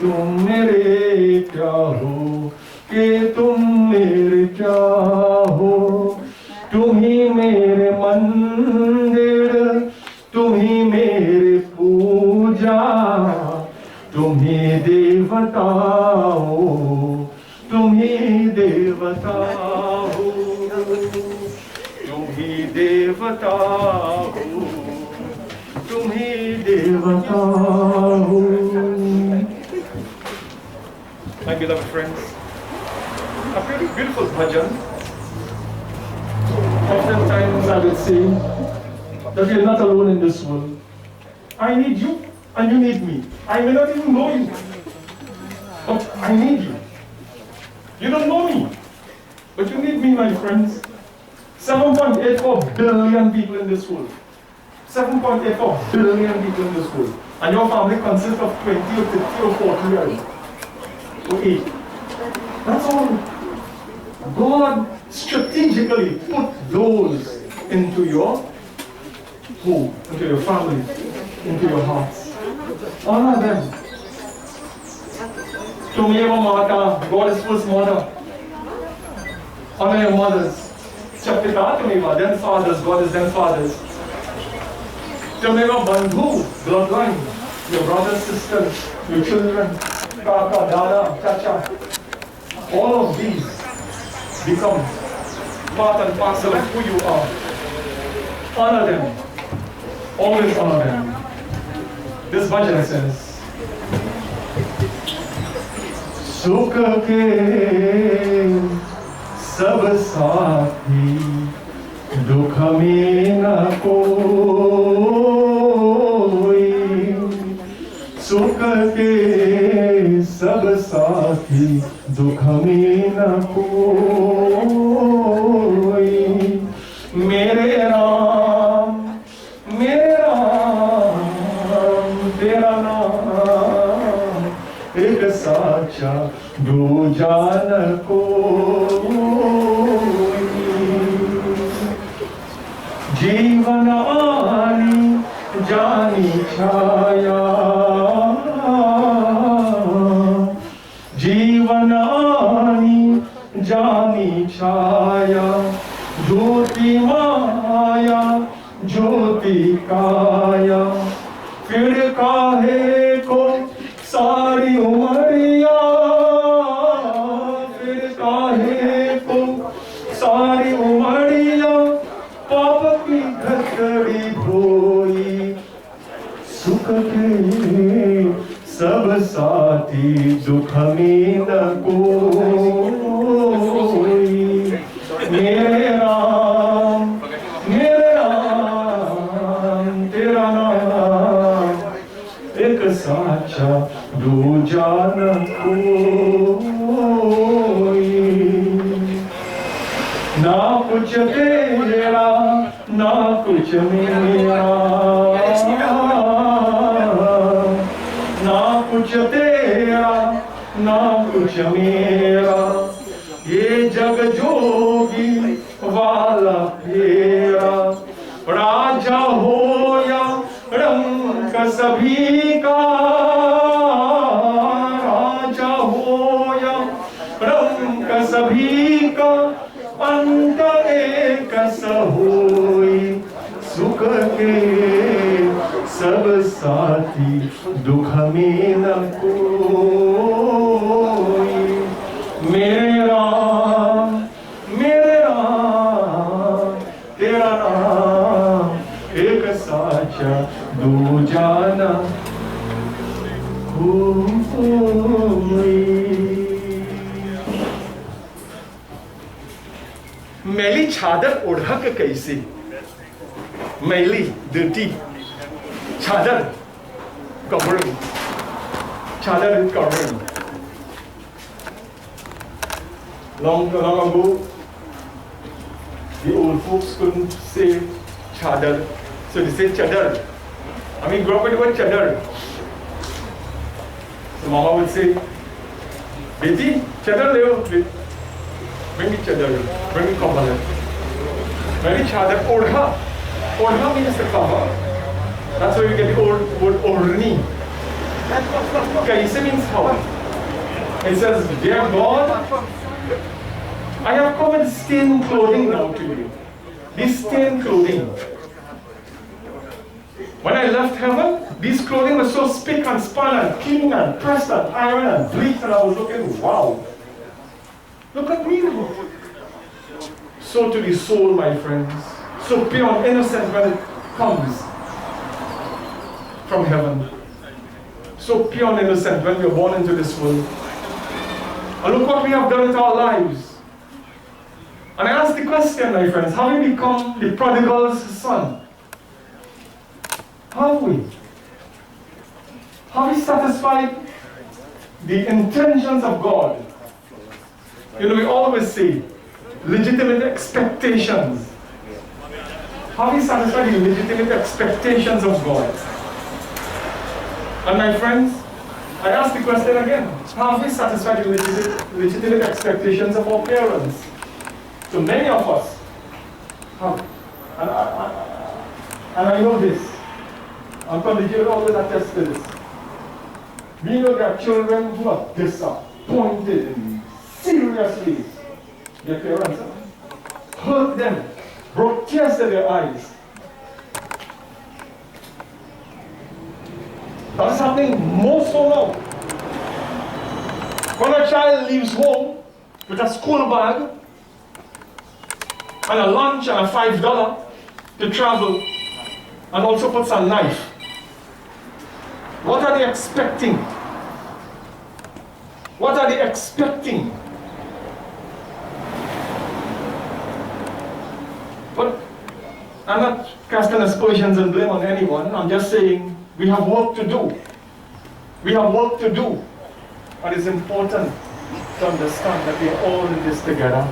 तुम मेरे क्या हो, कि तुम मेरे क्या हो। तुम ही मेरे मंदिर, तुम ही मेरे पूजा, तुम ही देवता हो, तुम ही देवता हो, तुम ही देवता हो, तुम ही देवता हो। My beloved friends, a pretty beautiful bhajan. Oftentimes I will say that we are not alone in this world. I need you and you need me. I may not even know you, but I need you. You don't know me, but you need me, my friends. 7.84 billion people in this world. 7.84 billion people in this world. And your family consists of 20 or 50 or 40 or 8. That's all. God strategically put those into your home, into your family, into your hearts. Honor them. Tumeva Mata, God is first mother. Honor your mothers. Chapita Tumeva, then fathers, God is then fathers. Tumeva Bandhu, bloodline, your brothers, sisters, your children, Kaka, Dada, Chacha. All of these become part and parcel of who you are. Honor them. Always honor them. This bhajan says, Sukh ke sab saathi, dukh mein na koi. Sukh ke sab saathi, dukh mein na koi. Mere Ram, tera naam, ek sacha, do jaan koi. Jeevan aani, jaani chhaya. Jeevan aani, jaani chhaya. ज्योति माया ज्योति काया फिर काहे को सारी उमरिया फिर काहे को सारी उमरिया पाप की घटड़ी धोई सुख के सब साथी दुख में न कोई मेरे राम तेरा नाम एक साचा दो जान कोई ना कुछ तेरा ना कुछ मेरा ना कुछ तेरा ना कुछ मेरा ये जग जोगी वाला फेरा राजा हो या रंग सभी का राजा हो या रंग सभी का अंत एक होई सुख के सब साथी दुख में न कोई मेरे राम तेरा नाम एक साचा दो जाना कोई मैली चादर ओढ़ा के कैसे, मैली dirty चादर covering, चादर is covering. Long ago, the old folks couldn't say chadar, so they said chadar. I mean, grew up with the word chadar. So Mama would say, "Beti, chadar leo, bring me chadar, bring me kabbalah." Very chadar, odha. Odha means the cover. That's where we get the old word orni. Kaise means how? It says, "Dear God, I have come with stained clothing now to you." These stained clothing. When I left heaven, these clothing were so spick and span and clean and pressed and iron and bleached, and I was looking, wow. Look at me now. So to the soul, my friends, so pure and innocent when it comes from heaven. So pure and innocent when we are born into this world. And look what we have done with our lives. And I ask the question, my friends, have we become the prodigal's son? Have we? Have we satisfied the intentions of God? You know, we always say, legitimate expectations. Have we satisfied the legitimate expectations of God? And my friends, I ask the question again, have we satisfied the legitimate expectations of our parents? So many of us have, and I know this, and Father Jill always attests to this. We know there are children who are disappointed in serious ways. Their parents hurt them, brought tears to their eyes. That is happening more so now. When a child leaves home with a school bag and a lunch and a $5 to travel, and also puts a knife, what are they expecting? What are they expecting? But I'm not casting aspersions and blame on anyone. I'm just saying we have work to do. We have work to do. And it's important to understand that we are all in this together.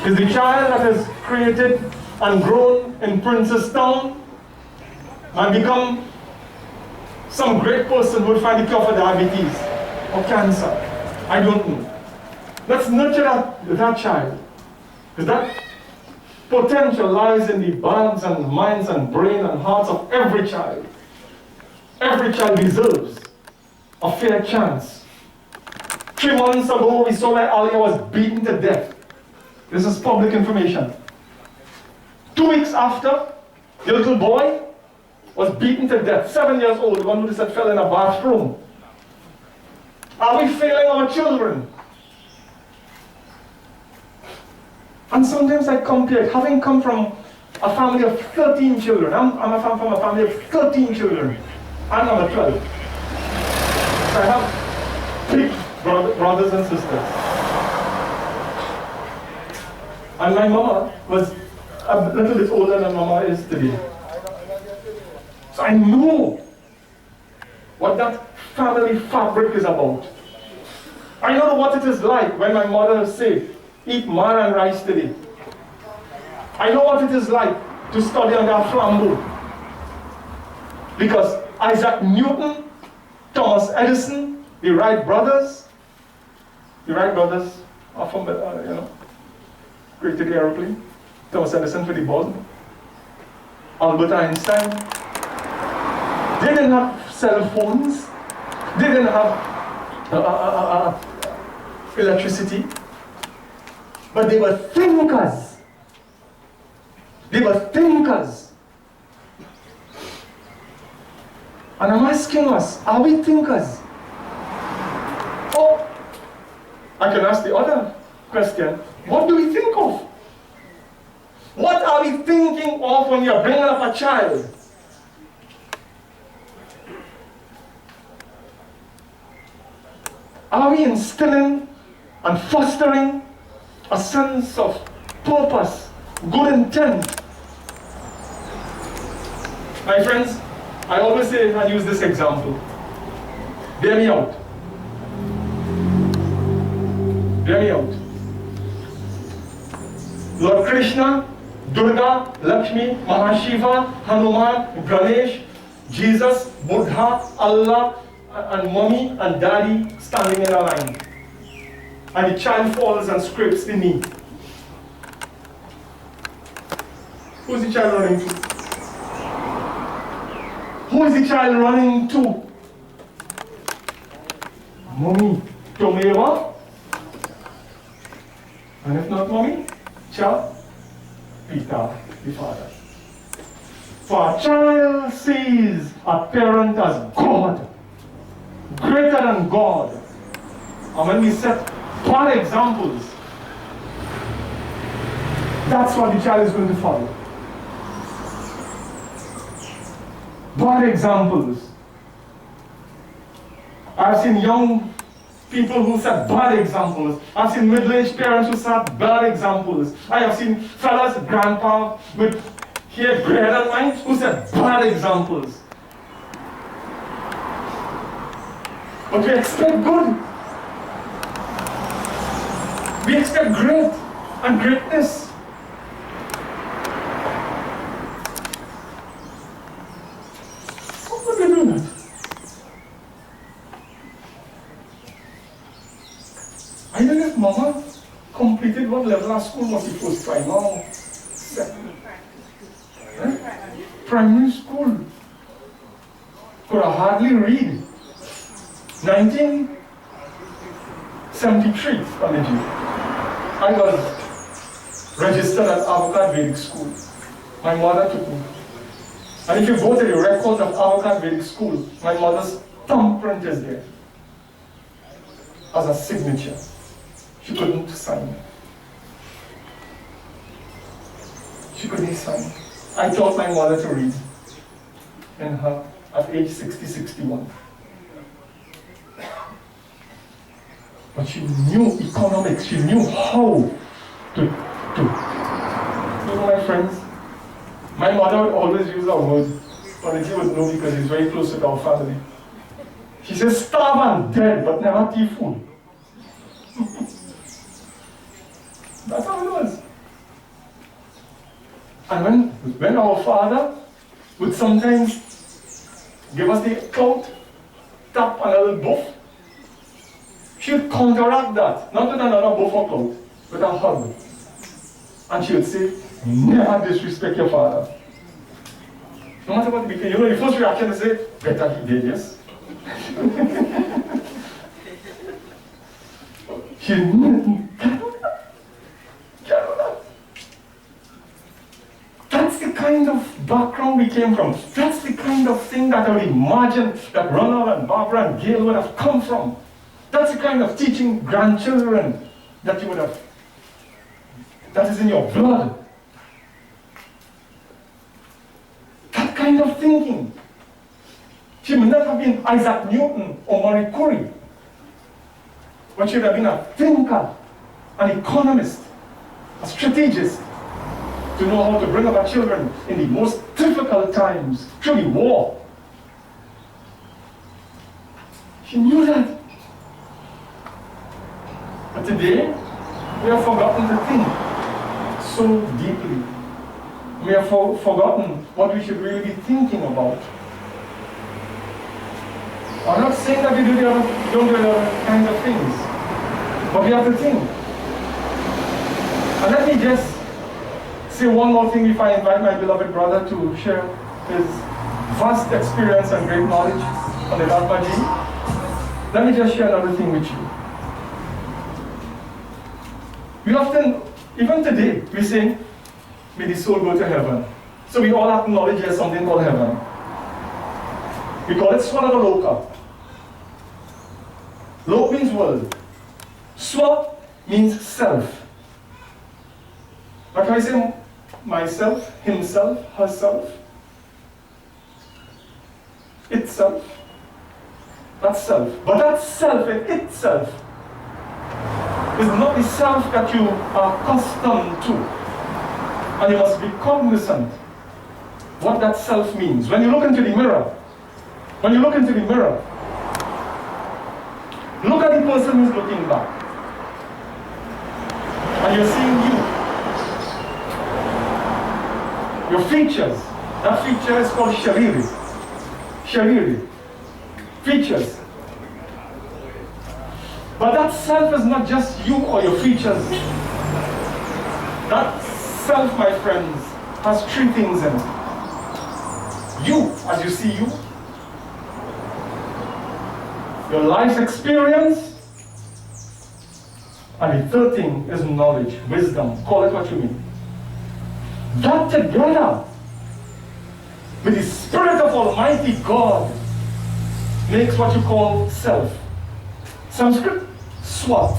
Is the child that is created and grown in Princestown and become some great person who will find the cure for diabetes or cancer? I don't know. Let's nurture that child. Because that potential lies in the bodies and minds and brain and hearts of every child. Every child deserves a fair chance. 3 months ago, we saw that Alia was beaten to death. This is public information. 2 weeks after, the little boy was beaten to death, 7 years old, the one who said fell in a bathroom. Are we failing our children? And sometimes I compare, having come from a family of 13 children, I'm from a family of 13 children, I'm number 12. So I have big brothers and sisters. And my mama was a little bit older than mama is today. So I know what that family fabric is about. I know what it is like when my mother said, eat man and rice today. I know what it is like to study under a flambeau. Because Isaac Newton, Thomas Edison, the Wright brothers are from, created the aeroplane. Thomas Edison for the bulb. Albert Einstein. They didn't have cell phones. They didn't have electricity. But they were thinkers. They were thinkers. And I'm asking us, are we thinkers? Or I can ask the other question, what do we think of? What are we thinking of when you're bringing up a child? Are we instilling and fostering a sense of purpose, good intent. My friends, I always say and use this example. Bear me out. Bear me out. Lord Krishna, Durga, Lakshmi, Mahashiva, Hanuman, Ganesh, Jesus, Buddha, Allah, and mommy and daddy standing in a line. And the child falls and scrapes the knee. Who's the child running to? Who is the child running to? Mommy, Tomeva. And if not mommy, child, Peter, the father. For a child sees a parent as God, greater than God. And when we set bad examples, that's what the child is going to follow. Bad examples. I've seen young people who set bad examples. I've seen middle-aged parents who set bad examples. I have seen fellas, grandpa with hair greater than mine who set bad examples. But we expect good. We expect great and greatness. How could we do that? I don't know if Mama completed what level of school was it first primary? Primary school. Could I hardly read. 1973, I was registered at Avocat Vedic School. My mother took me. And if you go to the records of Avocat Vedic School, my mother's thumbprint is there as a signature. She couldn't sign. She couldn't sign. I taught my mother to read in her at age 60, 61. But she knew economics, she knew how to. You know, my friends, my mother would always use a word, but she would know because it's very close with our family. She says, starve and dead, but never tea food. That's how it was. And when our father would sometimes give us the clout, tap and a little buff, she would counteract that, not with another buff or clout, with a hug. And she would say, never disrespect your father. No matter what the big thing, you know, the first reaction is say, better he did, yes? She That's the kind of background we came from. That's the kind of thing that I would imagine that Ronald and Barbara and Gail would have come from. That's the kind of teaching grandchildren that you would have. That is in your blood. That kind of thinking. She would not have been Isaac Newton or Marie Curie. But she would have been a thinker, an economist, a strategist, to know how to bring up our children in the most difficult times, through the war. She knew that. But today, we have forgotten to think so deeply. We have forgotten what we should really be thinking about. I'm not saying that we don't do the other kinds of things, but we have to think. And let me just say one more thing before I invite my beloved brother to share his vast experience and great knowledge on the Alpha-G. Let me just share another thing with you. We often, even today, we say, may the soul go to heaven. So we all acknowledge there's something called heaven. We call it Swargaloka. Lok means world. Swa means self. But can I say myself, himself, herself? Itself. That's self. But that self in itself is not the self that you are accustomed to. And you must be cognizant what that self means. When you look into the mirror, look at the person who's looking back. And you're seeing you. Your features. That feature is called shariri. Features. But that self is not just you or your features. That self, my friends, has three things in it. You, as you see you. Your life's experience. And the third thing is knowledge, wisdom, call it what you mean. That together with the Spirit of Almighty God makes what you call self. Sanskrit, swat.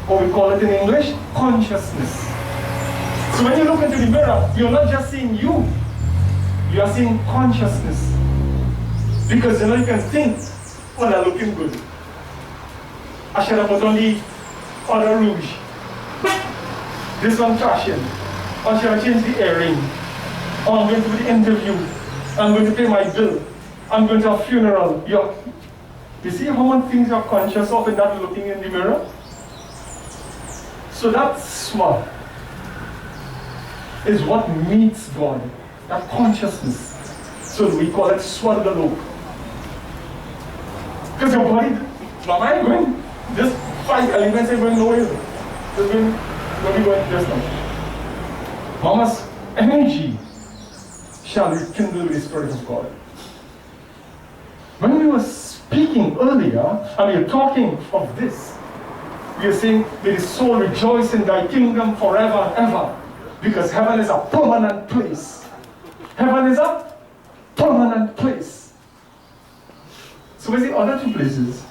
Or we call it in English, consciousness. So when you look into the mirror, you're not just seeing you, you are seeing consciousness. Because you can think, well, I'm looking good. I should have put on the other rouge. This one trashing. Or should I change the earring? Or I'm going to the interview. I'm going to pay my bill. I'm going to a funeral. You see how many things you're conscious of in that looking in the mirror? So that swat is what meets God. That consciousness. So we call it swadgalok. Because your body, Mama ain't going, just 5 elements ain't going nowhere. Just going, what are going just now? Mama's energy shall rekindle the Spirit of God. When we were speaking earlier, and we were talking of this, we are saying, may the soul rejoice in thy kingdom forever and ever, because heaven is a permanent place. Heaven is a permanent place. So where's the other two places?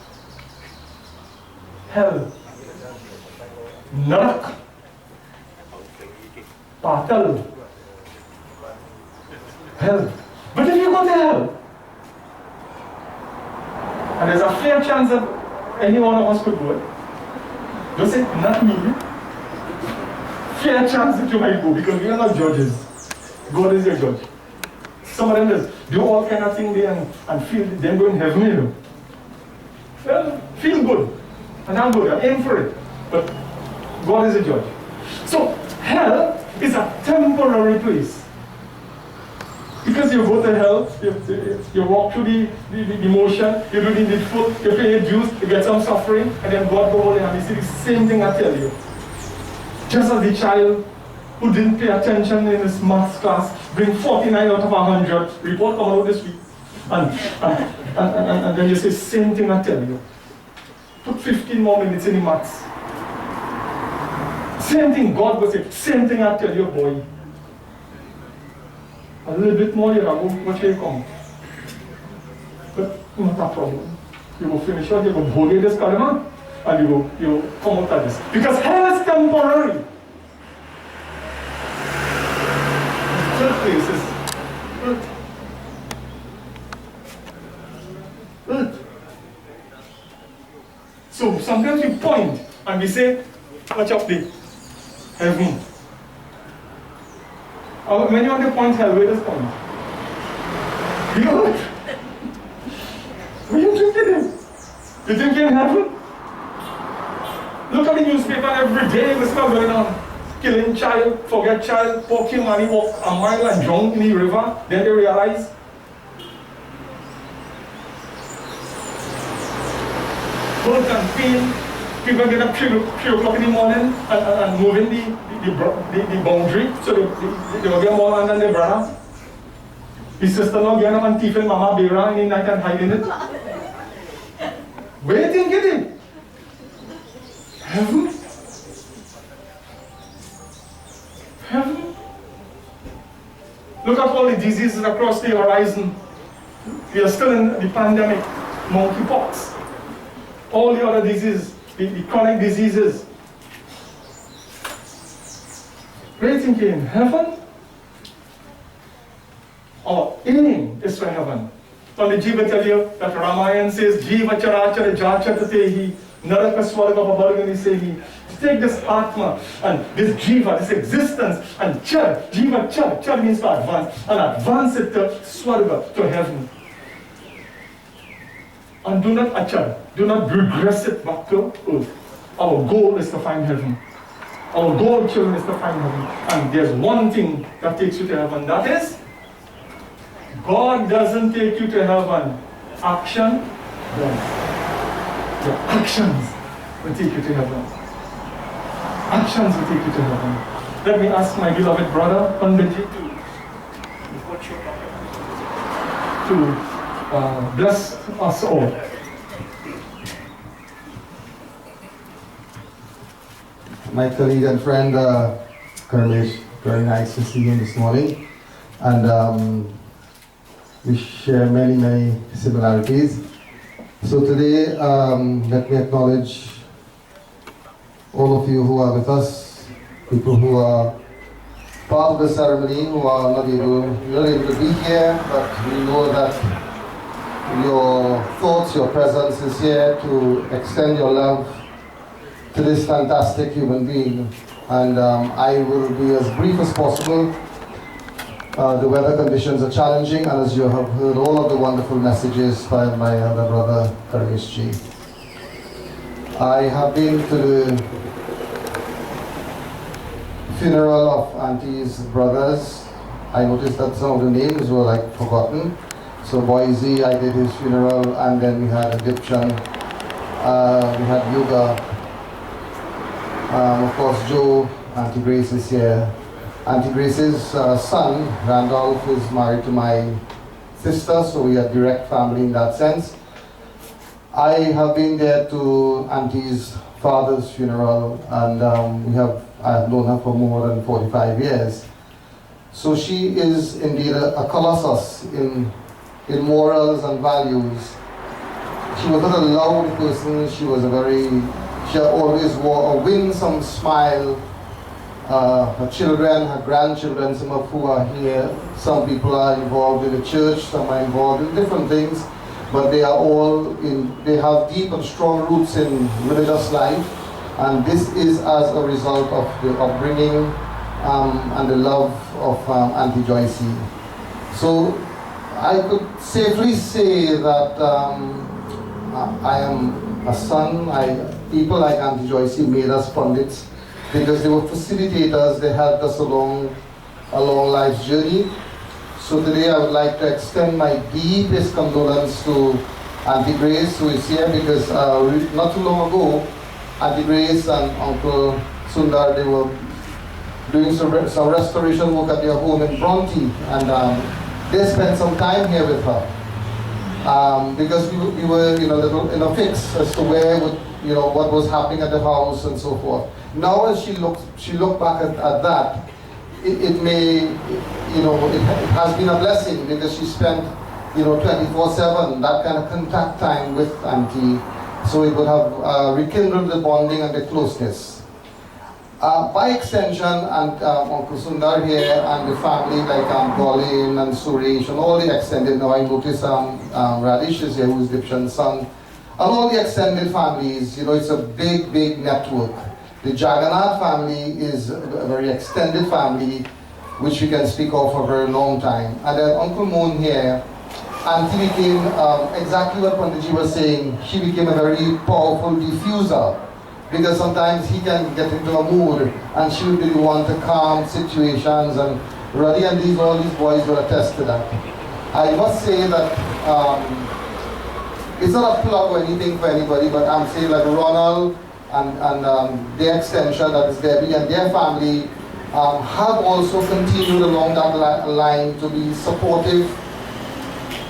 Hell, Narak, Patal, hell. But if you go to hell, and there's a fair chance that any one of us could go, don't say, not me. Fair chance that you might go, because we are not judges. God is your judge. Some of them just do all kind of things there and feel them going to heaven, you know. Well, feel good. And I'm good, I aim for it. But God is a judge. So hell is a temporary place. Because you go to hell, you walk through the motion, you do the needful, you pay your dues, you get some suffering, and then God goes in and you see the same thing I tell you. Just as the child who didn't pay attention in his maths class, bring 49 out of 100, report come out this week. And then you say, same thing I tell you. Put 15 more minutes in the maths. Same thing God will say, same thing I tell you, boy. A little bit more, you know, what you come. But not a problem. You will finish out, you will hold this kalima, and you will come out of this. Because hell is temporary. The third place is earth. Earth. So sometimes we point and we say, watch up there, heaven. When you want to point hell, where does point? The earth. What are you thinking? You thinking heaven? Look at the newspaper every day, what's going on? Killing child, forget child, poor money, walk a mile and drown in the river. Then they realize birth and pain. People get up 3 o'clock in the morning and moving the boundary, so they will get more land than their brother. His sister-in-law get up and thief and mama bear in the night and hide in it. Where do you think it is? Heaven? Heaven? Look at all the diseases across the horizon. We are still in the pandemic, monkeypox, all the other diseases. The chronic diseases. Where do you think in heaven? Our aim is for heaven. Pandit Ji will tell you that Ramayan says, Jiva Charachara Jachatatehi, Naraka Swarga Babargani Sehi. Take this Atma and this Jiva, this existence, and Char, Jiva Char, Char means to advance, and advance it to Swarga, to heaven. And do not achar, do not regress it back to earth. Our goal is to find heaven. Our goal, children, is to find heaven. And there's one thing that takes you to heaven, that is, God doesn't take you to heaven. Action does. Your actions will take you to heaven. Actions will take you to heaven. Let me ask my beloved brother, Pandit Ji, to bless us all. My colleague and friend, Karmesh, very nice to see him this morning. And we share many, many similarities. So today, let me acknowledge all of you who are with us, people who are part of the ceremony, who are not able to be here, but we know that your thoughts, your presence is here to extend your love to this fantastic human being. And I will be as brief as possible. The weather conditions are challenging, and as you have heard all of the wonderful messages by my other brother, Karmesh Ji. I have been to the funeral of Auntie's brothers. I noticed that some of the names were like forgotten. So Boise, I did his funeral, and then we had Egyptian, we had Yoga. Of course, Joe, Auntie Grace is here. Auntie Grace's son, Randolph, is married to my sister, so we are direct family in that sense. I have been there to Auntie's father's funeral, and I have known her for more than 45 years. So she is indeed a colossus in morals and values. She was not a loud person. She always wore a winsome smile. Her children, her grandchildren, some of who are here, some people are involved in the church, some are involved in different things, but they have deep and strong roots in religious life, and this is as a result of the upbringing and the love of Auntie Joyce. So I could safely say that I am a son. People like Auntie Joyce made us pundits, because they were facilitators. They helped us along life's journey. So today I would like to extend my deepest condolence to Auntie Grace, who is here, because not too long ago, Auntie Grace and Uncle Sundar, they were doing some restoration work at their home in Bronte, and they spent some time here with her, because we were in a fix as to what was happening at the house and so forth. Now, as she looked back at that, it has been a blessing, because she spent 24/7 that kind of contact time with Auntie, so it would have rekindled the bonding and the closeness. By extension, and Uncle Sundar here and the family like Colin and Suresh and all the extended, now I notice Radish is here, who is Dipshan's son, and all the extended families. It's a big, big network. The Jagannath family is a very extended family, which we can speak of for a very long time. And then Uncle Moon here, Auntie became exactly what Panditji was saying. She became a very powerful diffuser, because sometimes he can get into a mood, and she would really want to calm situations. And Ruddy and all these boys will attest to that. I must say that it's not a plug or anything for anybody, but I'm saying like Ronald and their extension, that is Debbie, and their family have also continued along that line to be supportive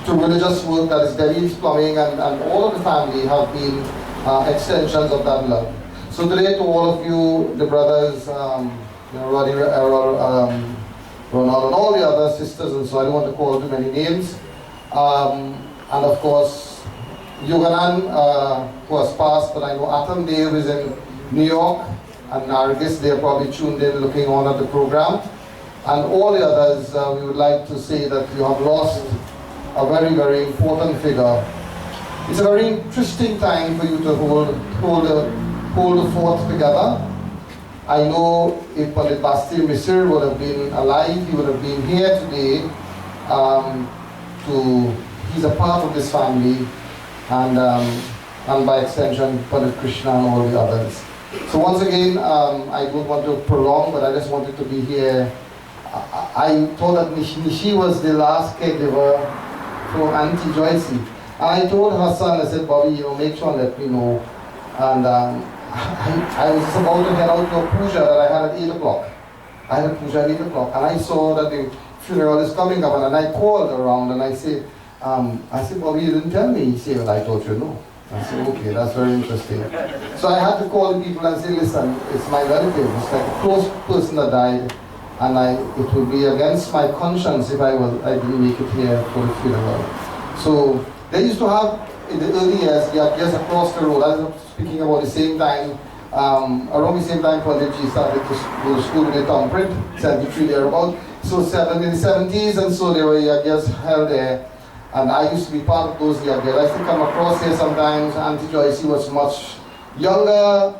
to religious work, that is Debbie's plumbing, and all of the family have been extensions of that love. So today, to all of you, the brothers, Roddy, Errol, Ronald, and all the other sisters, and so I don't want to call too many names, and of course Yoganan, who has passed, but I know Atam Dev is in New York, and Nargis, they're probably tuned in looking on at the program. And all the others, we would like to say that you have lost a very, very important figure. It's a very interesting time for you to hold the fort together. I know if Pandit Basti Misir would have been alive, he would have been here today. He's a part of this family, and by extension, Pandit Krishna and all the others. So once again, I don't want to prolong, but I just wanted to be here. I thought that Nishi was the last caregiver for Auntie Joyce. And I told her son, I said, Bobby, make sure and let me know. And I was about to head out to a Pooja that I had at 8 o'clock. I had a Pooja at 8 o'clock, and I saw that the funeral is coming up, and I called around and I said, Bobby, you didn't tell me. He said, well, I thought you know. I said, okay, that's very interesting. So I had to call the people and say, listen, it's my relative. It's like a close person that died, and it would be against my conscience if I didn't make it here for the funeral. So they used to have, in the early years, just across the road, I was speaking about the same time, around the same time Panditji started to go to school in the town print, 73 thereabout. So in the 70s, and so they were just held there. And I used to be part of those yagyads. I used to come across here sometimes. Auntie Joyce was much younger,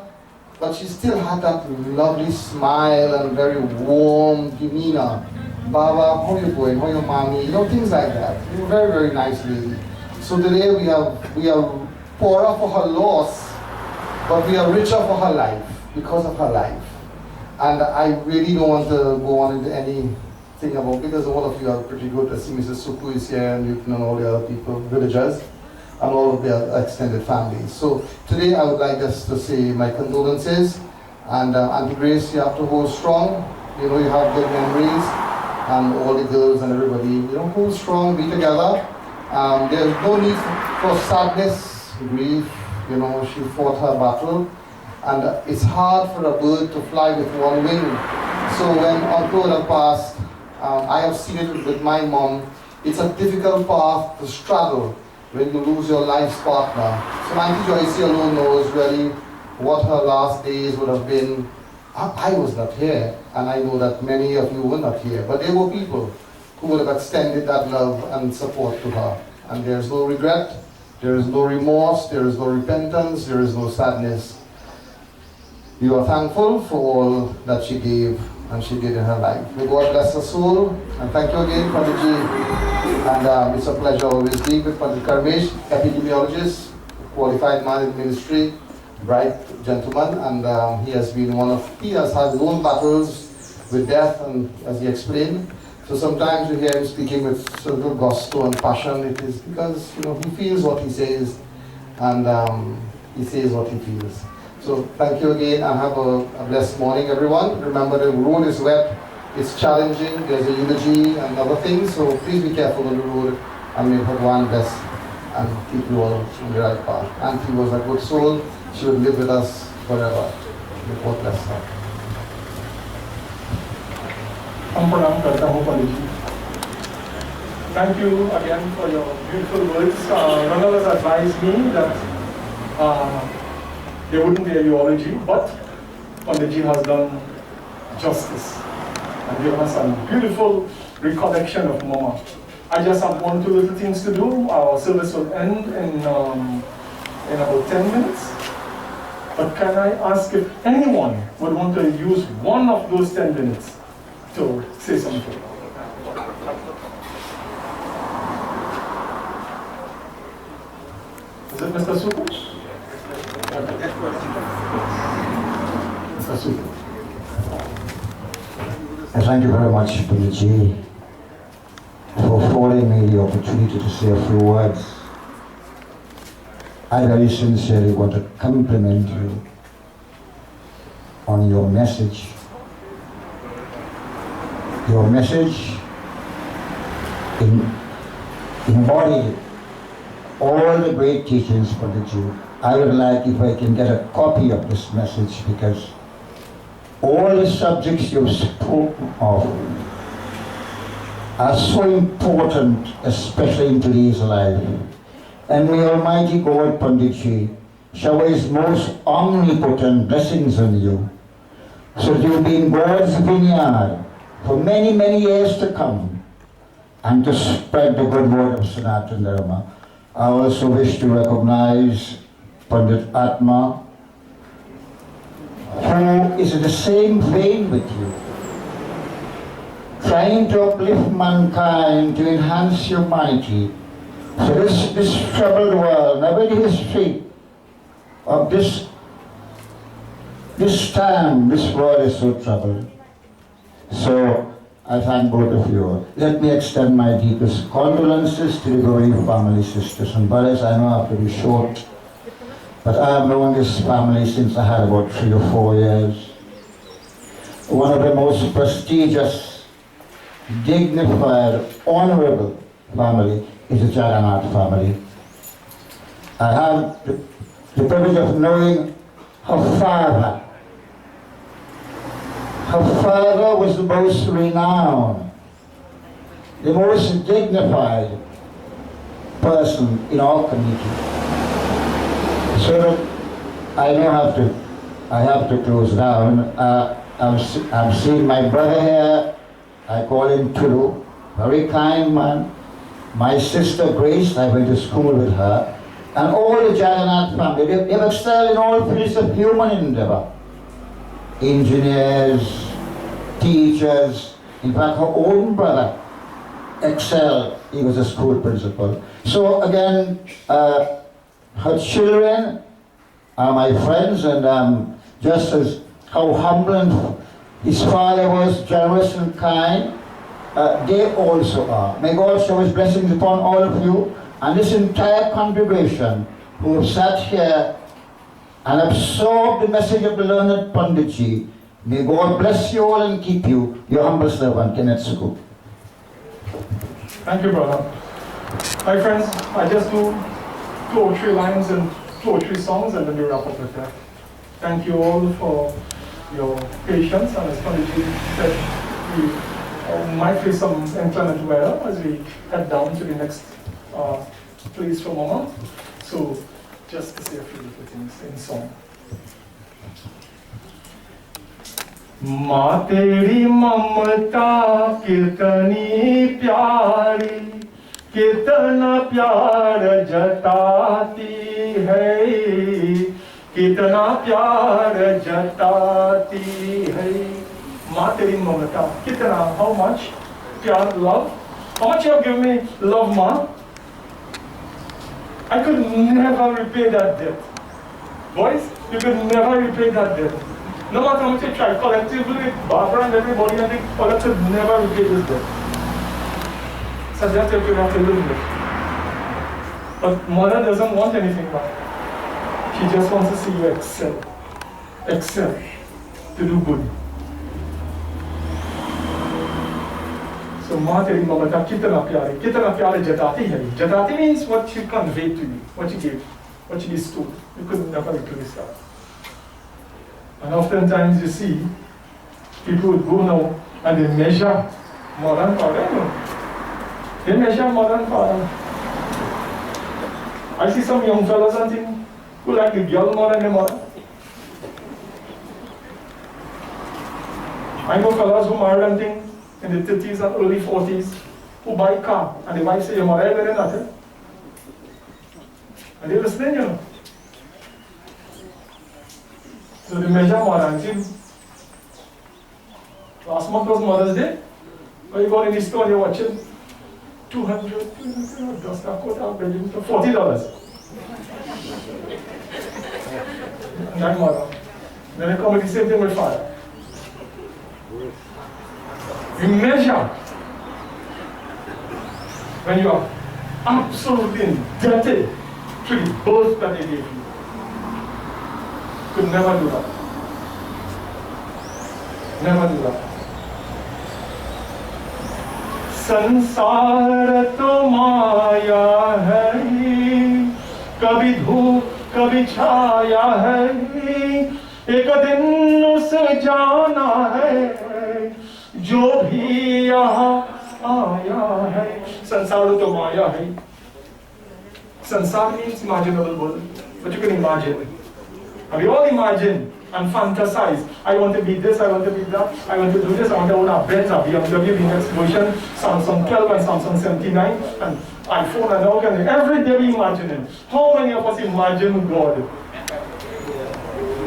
but she still had that lovely smile and very warm demeanor. Baba, how you going? How you mommy? Things like that. Very, very nice lady. So today we are poorer for her loss, but we are richer for her life, because of her life. And I really don't want to go on into anything about, because all of you are pretty good. I see Mrs. Supu is here, and Newton and all the other people, villagers, and all of their extended families. So today I would like us to say my condolences, and Auntie Grace, you have to hold strong. You have good memories, and all the girls and everybody, hold strong, be together. There's no need for sadness, grief. She fought her battle, and it's hard for a bird to fly with one wing. So when Uncle had passed, I have seen it with my mom. It's a difficult path to straddle when you lose your life's partner. So Auntie Joyce alone knows really what her last days would have been. I was not here, and I know that many of you were not here, but there were people who would have extended that love and support to her. And there is no regret, there is no remorse, there is no repentance, there is no sadness. You are thankful for all that she gave and she did in her life. May God bless her soul, and thank you again, Panditji. And it's a pleasure always being with Pandit Karmesh, epidemiologist, qualified man in ministry, bright gentleman, and he has had his own battles with death, and as he explained. So sometimes you hear him speaking with sort of gusto and passion. It is because he feels what he says, and he says what he feels. So thank you again, and have a blessed morning, everyone. Remember, the road is wet, it's challenging, there's a eulogy and other things, so please be careful on the road, and may Bhagwan bless and keep you all on the right path. Auntie was a good soul, she would live with us forever. May God bless her. Thank you again for your beautiful words. Ronald has advised me that there wouldn't be a eulogy, but Panditji has done justice and given us a beautiful recollection of Mama. I just have 1 or 2 little things to do. Our service will end in about 10 minutes. But can I ask if anyone would want to use one of those 10 minutes to say something? Is it Mr. Suku? Mr. Suku. Thank you very much, Panditji, for affording me the opportunity to say a few words. I very sincerely want to compliment you on your message. Your message embodied all the great teachings for the Jew. I would like if I can get a copy of this message, because all the subjects you've spoken of are so important, especially in today's life. And may Almighty God, Panditji, shower His most omnipotent blessings on you, so that you'll be in God's vineyard for many, many years to come, and to spread the good word of Sanatana Dharma. I also wish to recognize Pandit Atma, who is in the same vein with you, trying to uplift mankind, to enhance humanity. So this troubled world, never in the history of this time, this world is so troubled. So I thank both of you. Let me extend my deepest condolences to the bereaved family, sisters and brothers. I know I have to be short, but I have known this family since I had about 3 or 4 years. One of the most prestigious, dignified, honorable family is the Jagannath family. I have the privilege of knowing her father was the most renowned, the most dignified person in our community. So I now have to close down. I'm seeing my brother here. I call him Tulu, very kind man. My sister Grace, I went to school with her. And all the Jagannath family, they've excelled in all fields of human endeavor. Engineers, teachers, in fact her own brother excelled, he was a school principal. So again, her children are my friends, and just as how humble and his father was generous and kind, they also are. May God show his blessings upon all of you and this entire congregation who have sat here and absorbed the message of the learned Panditji. May God bless you all and keep you, your humble servant, Kenneth Suku. Thank you, brother. My friends, I just do 2 or 3 lines and 2 or 3 songs and then we wrap up with that. Thank you all for your patience, and as Panditji said, we might face some inclement weather as we head down to the next place for a moment. So just to say a few little things in song. माँ तेरी ममता कितनी प्यारी, कितना प्यार जताती है, कितना प्यार जताती है. माँ तेरी ममता कितना, how much प्यार, love, how much you have given me love, माँ. I could never repay that debt. Boys, you could never repay that debt. No matter how much you try, collectively, Barbara and everybody, and they could never repay this debt. So that's what you have to live with. But mother doesn't want anything back. She just wants to see you excel. Excel. To do good. So माँ तेरी ममता कितना प्यारे जताती है. Jatati means what she conveyed to you, what she gave, what she bestowed. You could never replace that. And oftentimes you see, people would go now and they measure mother and father. They measure mother and father. I see some young fellas and things who like the girl more than the mother. I know fellas who married and things in the 30s and early 40s who buy a car and the wife say, your mother is nothing. And they're listening, you know. So they measure mother and see. Last month was Mother's Day. When you go in the store, you're watching $200, dust a coat, $40. And that mother. Then they come with the same thing with father. You measure when you are absolutely indebted to the birth that they gave you. Could never do that. Never do that. संसार तो माया है, कभी धूप कभी छाया है, एक दिन उसे जाना है, जो भी यहाँ आया है. संसार तो माया है. Sansar means imaginable world, but you can imagine. And we all imagine and fantasize. I want to be this, I want to be that, I want to do this, I want to own a Benz, a BMW, the next version, Samsung 12 and Samsung 79, and iPhone and all kinds of. Every day we imagine it. How many of us imagine God?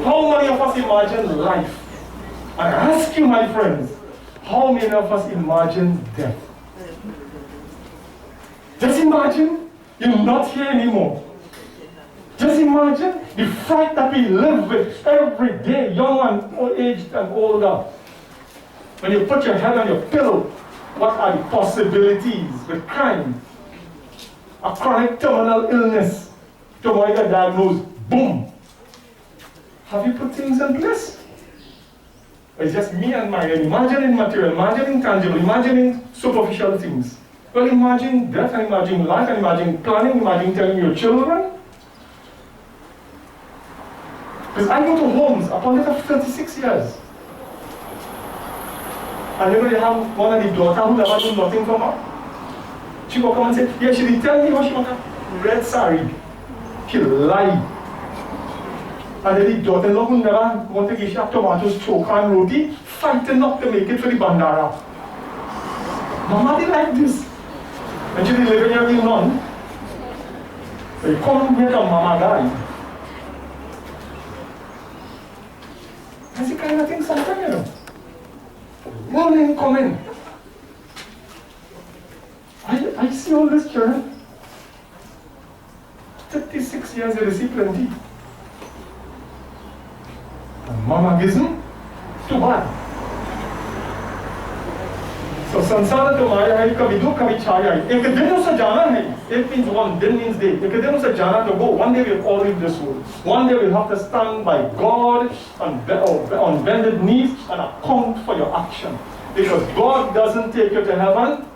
How many of us imagine life? And I ask you, my friends, how many of us imagine death? Just imagine you're not here anymore. Just imagine the fright that we live with every day, young and old-aged and older. When you put your head on your pillow, what are the possibilities with crime? A chronic terminal illness. Tomorrow you get diagnosed, boom. Have you put things in place? It's just me and mine, imagining material, imagining tangible, imagining superficial things. Well, imagine death, and imagine life, and imagine planning, imagine telling your children. Because I go to homes upon it of 36 years. And you know they have one of the daughter who never do nothing for her. She will come and say, yeah, she did tell me what she want a red saree. She lied. And then the daughter-in-law who never want to give she tomatoes, choke and roti, fighting not to make it for the bandara. Mama did like this. And she did live in here being none. So you come here to mama guy. That's the kind of thing sometimes, you know. Morning coming. I see all this children. 36 years, you see plenty. And mama gives me too bad. So संसार तुम्हारा है कभी दुख कभी छाया है एक दिन उसे जाना है एक means one दिन means day एक दिन उसे जाना to go one day we'll all leave this world one day we'll have to stand by God on bended knees and account for your action because God doesn't take you to heaven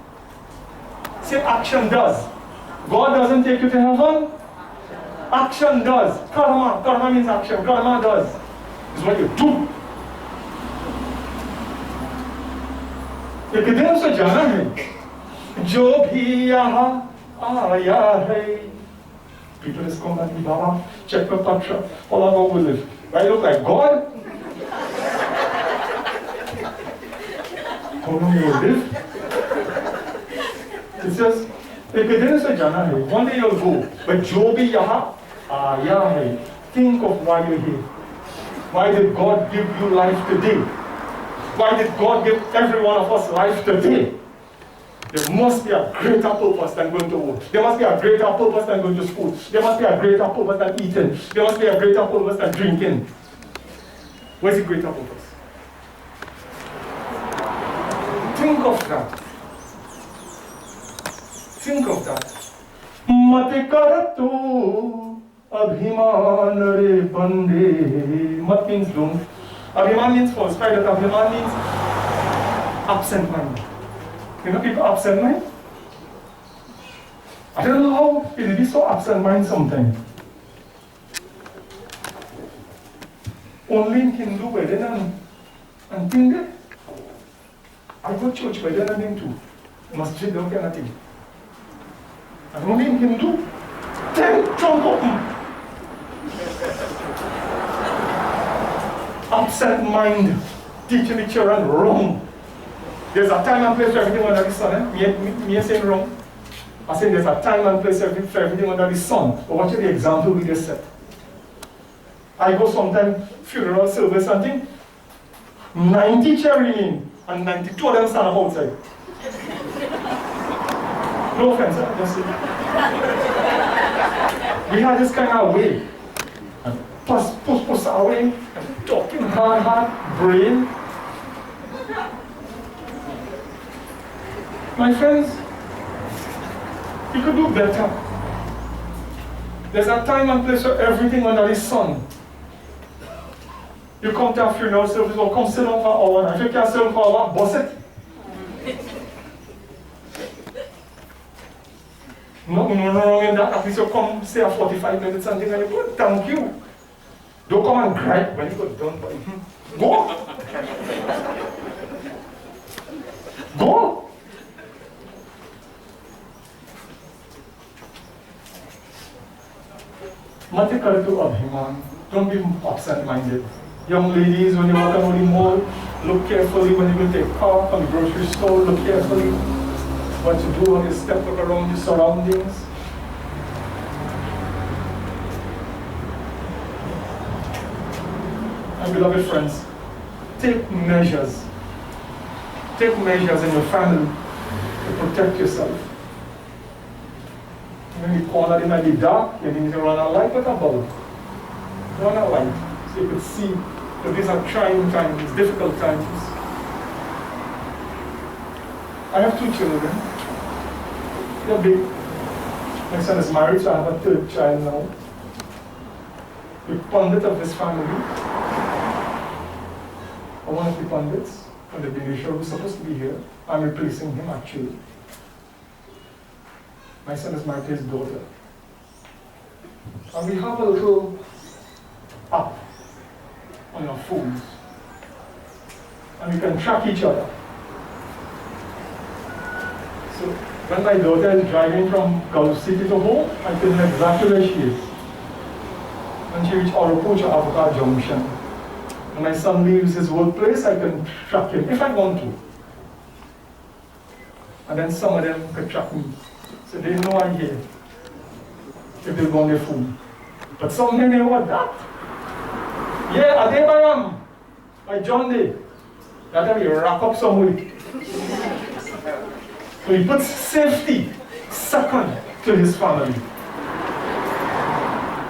say action does God doesn't take you to heaven action does karma means action karma does is what you do एक दिन से जाना है जो भी यहाँ आया है people is come and Baba check my patra all I know will live I look like God how long you will live it says एक दिन से जाना है one day you'll go but जो भी यहाँ आया है think of why you're here why did God give you life today why did God give every one of us life today? There must be a greater purpose than going to work. There must be a greater purpose than going to school. There must be a greater purpose than eating. There must be a greater purpose than drinking. What is the greater purpose? Think of that. Think of that. Mate kar tu abhiman re bande. Mat means don't. Abhiman means false pride, Abhiman means absent mind. You know people absent mind? I don't know how it be so absent mind sometimes. Only in Hindu wedding and thing there. I go to church wedding and thing too. Masjid don't get nothing. And only in Hindu, then jump open. Absent mind, teaching the children wrong. There's a time and place for everything under the sun. Me saying wrong. I say there's a time and place for everything under the sun. But watch the example we just set. I go sometime funeral service and thing. 90 chairs remain and 92 of them stand up outside. No offense, just say. We had this kind of way. And push away, and talking hard, brain. My friends, you could do better. There's a time and place for everything under the sun. You come to a funeral service or come sit down for an hour, and if you can't sit down for an hour, boss it. Nothing wrong in that. At least you come, stay a 45 minutes and then you go, thank you. Don't come and gripe when you go done by Go! Go! Mate kar tu abhiman. Don't be absent-minded. Young ladies, when you walk on the mall, look carefully when you go to a car from the grocery store, look carefully what you do when you step look around your surroundings. And beloved friends, take measures. Take measures in your family to protect yourself. When the corner it might be dark, you need to run a light with a bulb. Run a light so you could see. But these are trying times, difficult times. I have 2 children. They're big. My son is married, so I have a 3rd child now. The pundit of this family, or one of the pundits on the video show, who's supposed to be here. I'm replacing him actually. My son is married to his daughter. And we have a little app on our phones. And we can track each other. So when my daughter is driving from Gulf City to home, I can know exactly where she is. When she reaches Oropocha Avoca Junction, when my son leaves his workplace, I can track him if I want to. And then some of them can track me. So they know I'm here if they go on their phone. But some men know what that. Yeah, Adebayam, by John Day. That time he wrap up some weight. So he puts safety second to his family.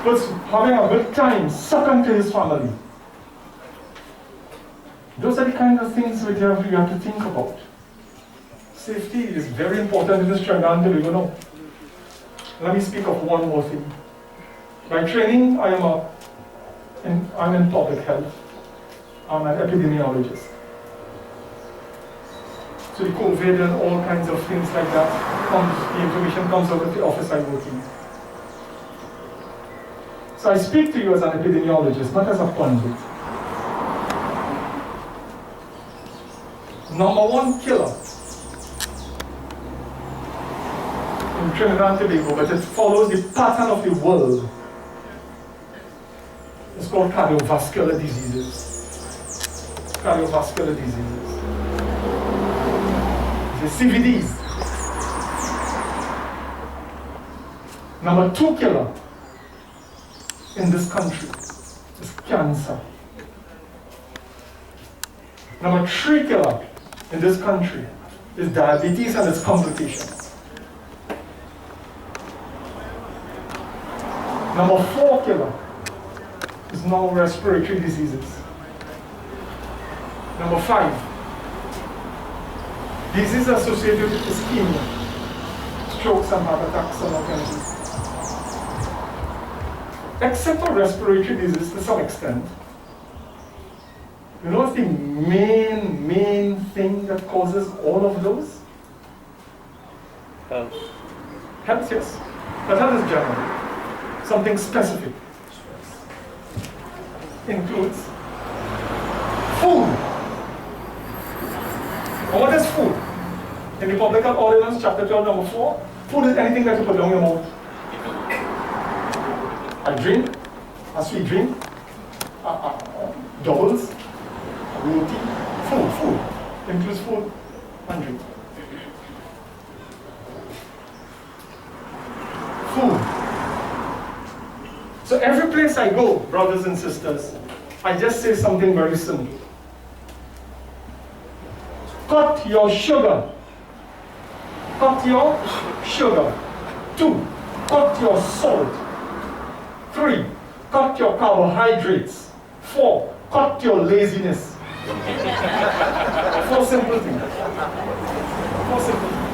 Puts having a good time second to his family. Those are the kind of things we have to think about. Safety is very important in this Trinidad and Tobago. Let me speak of one more thing. By training, I'm in public health. I'm an epidemiologist. So the COVID and all kinds of things like that, the information comes out of the office I work in. So I speak to you as an epidemiologist, not as a pundit. Number 1 killer in Trinidad and Tobago, but it follows the pattern of the world. It's called cardiovascular diseases. Cardiovascular diseases. The CVDs. Number 2 killer in this country is cancer. Number 3 killer in this country is diabetes and its complications. Number 4 killer is now respiratory diseases. Number 5, diseases associated with ischemia, strokes and heart attacks and all kinds of things. Except for respiratory disease to some extent, you know what's the main thing that causes all of those? Health. Health, yes. But health is general. Something specific. Includes food. And what is food? In the Public Health Ordinance, chapter 12, number 4, food is anything that you put down your mouth. A drink, a sweet drink, doubles, roti, food. Includes food and drink. Food. So every place I go, brothers and sisters, I just say something very simple. Cut your sugar. Cut your sugar. 2, cut your salt. 3, cut your carbohydrates. 4, cut your laziness. 4 simple things. 4 simple things.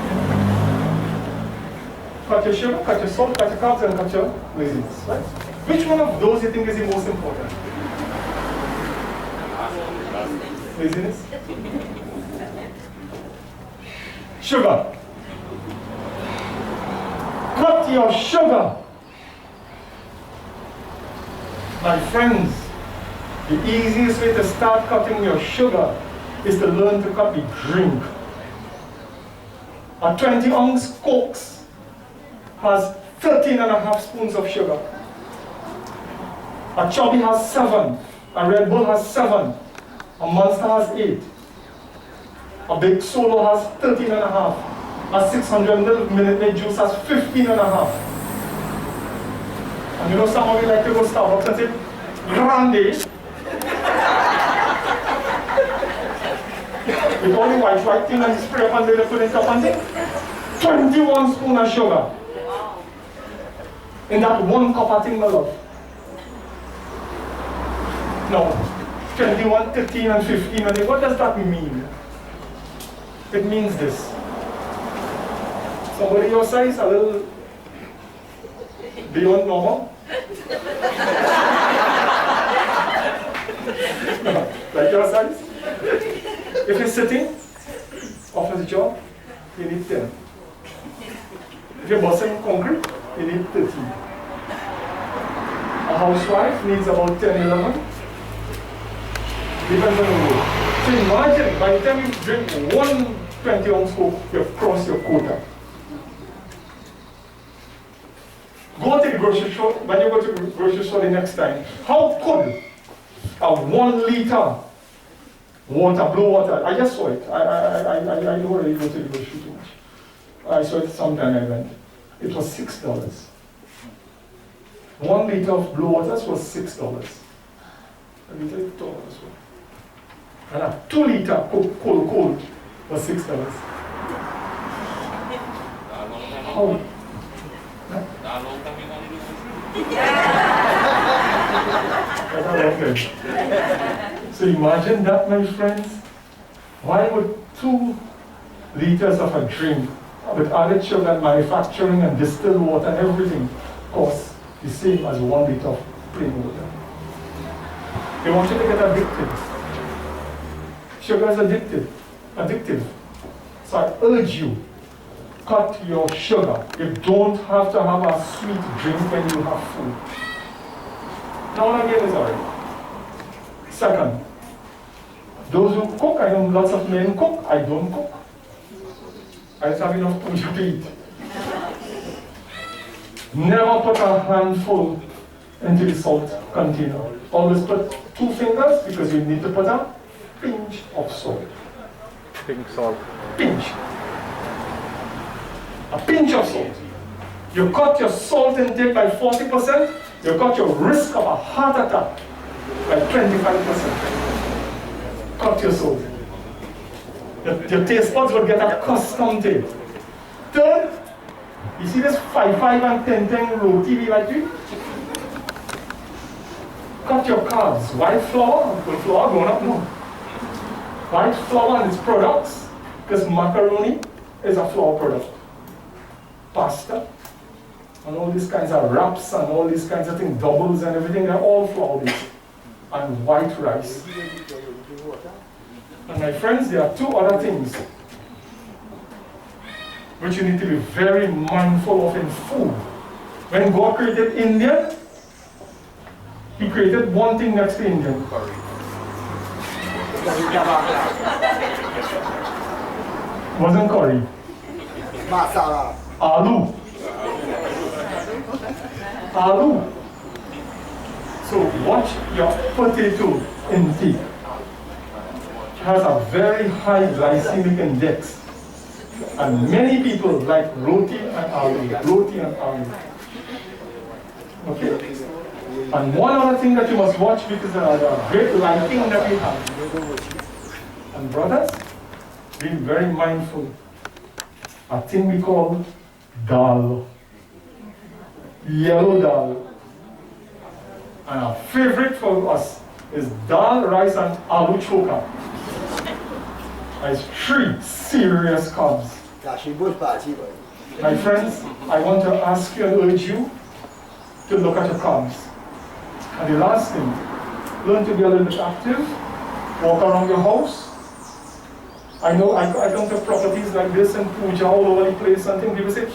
Cut your sugar, cut your salt, cut your carbs, and cut your laziness. Right? Which one of those you think is the most important? Laziness? Sugar. Cut your sugar. My friends, the easiest way to start cutting your sugar is to learn to cut the drink. A 20-ounce Coke has 13.5 spoons of sugar. A chubby has 7. A Red Bull has 7. A Monster has 8. A big Solo has 13 and a half. A 600 Minute Maid juice has 15 and a half. And you know, some of you like to go Starbucks and say, Grande. With all the white thing and spray up and they put it up and thing. 21 spoons of sugar. In that one cup of thing, my love. No. 21, 13 and 15 and what does that mean? It means this. Somebody your size, a little beyond normal. Like your size. If you're sitting off the job, you need 10. If you're bossing concrete, you need 13. A housewife needs about 10, 11. Depends on the road. So imagine, by the time you drink 1 20-ounce Coke, you've crossed your quota. Go to the grocery store, when you go to the grocery store the next time, how could a 1 liter water, blue water, I just saw it. I don't really go to the grocery too much. I saw it sometime I went. It was $6. 1 liter of blue water was $6. A liter of $2. And a 2 liter cold was $6. How? So imagine that, my friends. Why would 2 liters of a drink with added sugar and manufacturing and distilled water and everything cost the same as 1 liter of plain water? They want you to get addicted. Sugar is addictive. So I urge you, cut your sugar. You don't have to have a sweet drink when you have food. Now what I'm getting is alright. Second, those who cook, I know lots of men cook, I don't cook. I just have enough Pooja to eat. Never put a handful into the salt container. Always put 2 fingers because you need to put a pinch of salt. Pink salt. Pinch. A pinch of salt. You cut your salt intake by 40%, you cut your risk of a heart attack by 25%. Cut your salt. Your taste buds will get accustomed to it. Third, you see this 5 and 10 roti we like to? Cut your carbs. White flour, good flour going up more. White flour and its products, because macaroni is a flour product. Pasta, and all these kinds of wraps and all these kinds of things, doubles and everything, they're all flour based. And white rice. And my friends, there are 2 other things which you need to be very mindful of in food. When God created India, He created one thing next to Indian. Wasn't curry. Masala. Aloo. Aloo. So watch your potato intake. It has a very high glycemic index. And many people like roti and aloo. Okay? And one other thing that you must watch because of the great lighting that we have. And brothers, be very mindful. A thing we call dal. Yellow dal. And our favorite for us is dal, rice, and aloo choka. It's 3 serious carbs. My friends, I want to ask you and urge you to look at your carbs. And the last thing, learn to be a little bit active, walk around your house. I know I come to properties like this and Pooja all over the place and things. People say,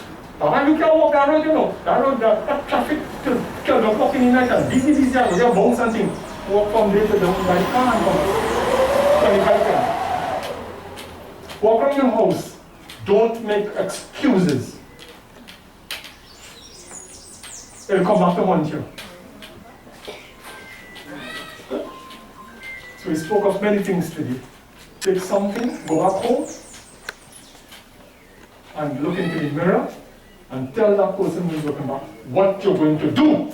"Ah, you can't walk that road, you know. That road, that traffic till 12 o'clock in the night and busy, you're bounce and things. Walk from there to down by car and come 25 times. Walk around your house. Don't make excuses. It'll come back to haunt you. So he spoke of many things today. Take something, go back home, and look into the mirror and tell that person who's looking back what you're going to do.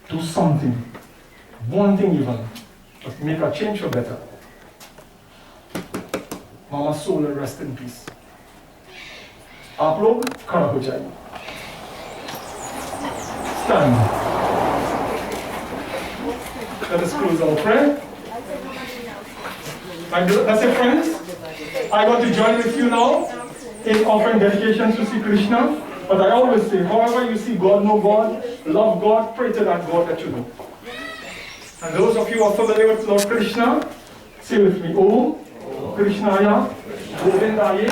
Do something. One thing even. But make a change for better. Mama's soul will rest in peace. आप लोग खड़ा हो जाइए. Stand. Let us close our prayer. That's it, friends. I want to join with you now in offering dedication to Sri Krishna. But I always say, however you see God, know God, love God, pray to that God that you know. And those of you who are familiar with Lord Krishna, say with me, Om Krishnaya Govindaya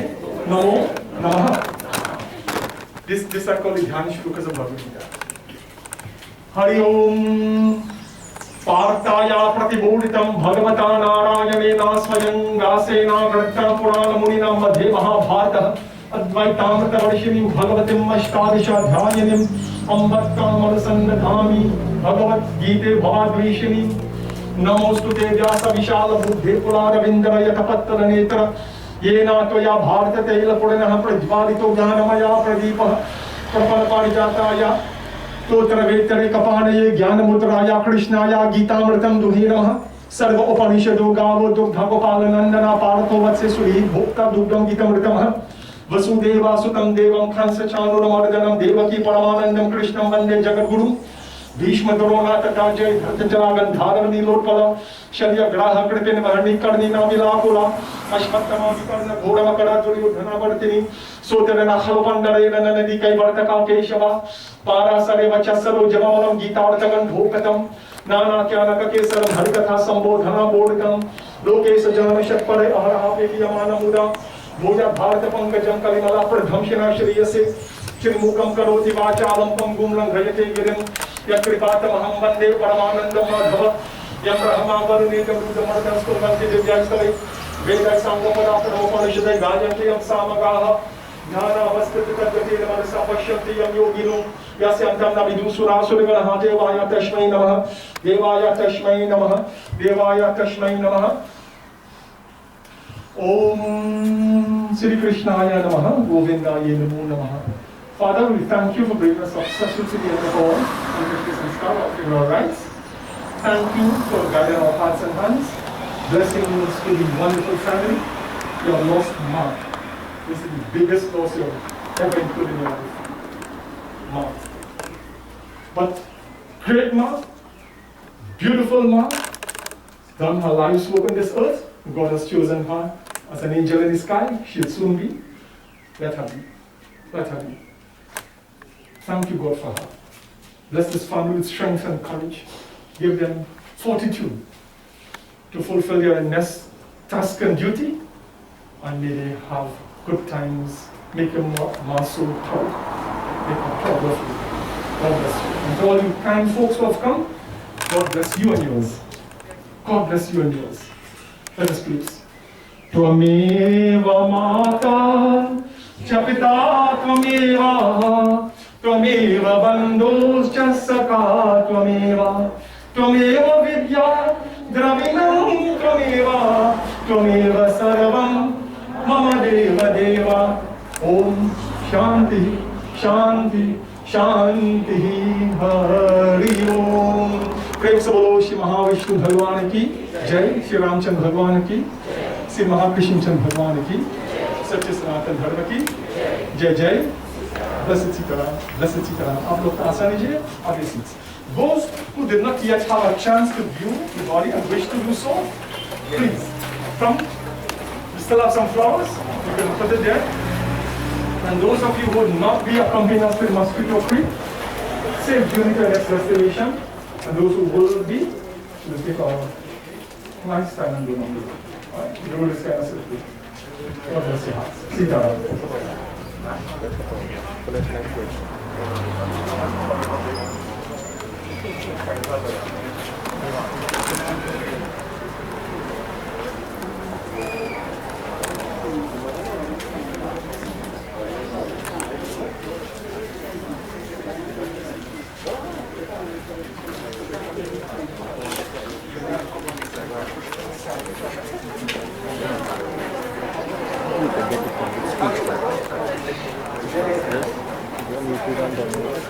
Namo Namaha. This I call the Dhyan Shlokas of Bhagavad Gita. Hari Om Partaya Pratiboditam Bhagavata Narayana Swayam Gasena Vratta Purana Munina Madhe Mahabharata Advaitamrita Varshinim Bhagavatim Ashtadisha Dhyayanim Ambatkam Marasannadhami Bhagavad Gita Bhadvishinim Namostute Vyasa Vishala Buddhe Purana Vindara Yatapattara Netra Yena Toya Bharata Teila Purana Prajvalito Jnanamaya Pradipa Prapana Parijataya Totra Vetare Kapanaye Jnanamutraya Krishnaya Gitamritam Duhinamaha Sarva Upanishado Gavo Dugdha Gopalanandana Partho Vatse Suri Bhukta Dugdam Gitamritamaha Vasudeva Sutam Devam Khansa Chanuramardhanam Devaki Paramanandam Krishnam Vande Jagadguru Bhishma Drona Tata Jai Dhartajara Gandhara Nilotpala Shalya Graha Kritin Varni Karni Navilakula Ashmatama Vikarna Ghora Makara Duryodhana Vartini Sotarana Khalopandare Nadi Kai Vartaka Keshava Parasare Vachasaro Jamamalam Gita Vartagan Bhokatam Nana Kyanaka Kesaram Harikatha Sambodhana Bodhikam Lokesa Jana Shakpare Ahara Peki Yamana Muda Pooja Bharata Pankajam Kalimala Pradhamshana Shriyase Chirmukam Karoti Vachalam Pangum Langhayate Girim Yakripata Maham Vande Paramanandam Madhava Yamrahama Varunekam Rudamaradam Skurvanti Divyastale Veda Sangapada Upanishadai Gajanti Yam Samagaha Jnana Vaskati Tadgati Namarasa Pashyati Yam Yoginu Yasyantam Navidu Surasurivanah Devaya Tashmai Namaha Devaya Tashmai Namaha Devaya Tashmai Namaha Om Sri Krishnaya Namaha Govindaya Namo Namaha. Father, we thank you for bringing us successfully to the end of all in our rights. Thank you for guiding our hearts and hands. Blessings to the wonderful family. You have lost Mark. This is the biggest loss you have ever included in your life. Mark. But great Mark, beautiful Mark, done her life's work on this earth. God has chosen her as an angel in the sky. She'll soon be. Let her be. Let her be. Thank you, God, for her. Bless this family with strength and courage. Give them fortitude to fulfill their next task and duty. And may they have good times. Make them more so proud. Make them proud of you. God bless you. And to all you kind folks who have come, God bless you and yours. God bless you and yours. Let us please. Tvameva Mata Chapita Tvameva Tvameva Bandhus Chasaka Tvameva Tvameva Vidya Dravinam Tvameva Tvameva Sarvam Mama Deva Deva Om Shanti Shanti Shanti Hari Om. प्रेम से बोलो श्री महाविष्णु भगवान की जय, श्री रामचंद्र भगवान की, श्री महाकृष्ण चंद्र भगवान की, सच्चे सनातन धर्म की जय जय। Blessed Sitaram, blessed Sitaram. आप लोग आसान लीजिए, आगे seats. Those who did not yet have a chance to view the body and wish to do so, please come. We still have some flowers. You can put it there. And those of you who would not be accompanying us with mosquito free, safe journey to the next destination. And those who will be, will take a nice time and do number. Alright, the road is kind of slippery. God bless your hearts. See you around. You can get it from the speech bubble. Yes? You need to run down.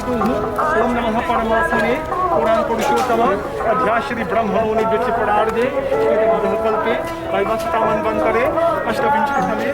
ओम नमः परमात्मने पुराण पुरुषोत्तम अध्याय श्री ब्रह्मणोनि व्यक्ति परार्धे कल्पे वैवस्तामन बंकरे अष्टविंशति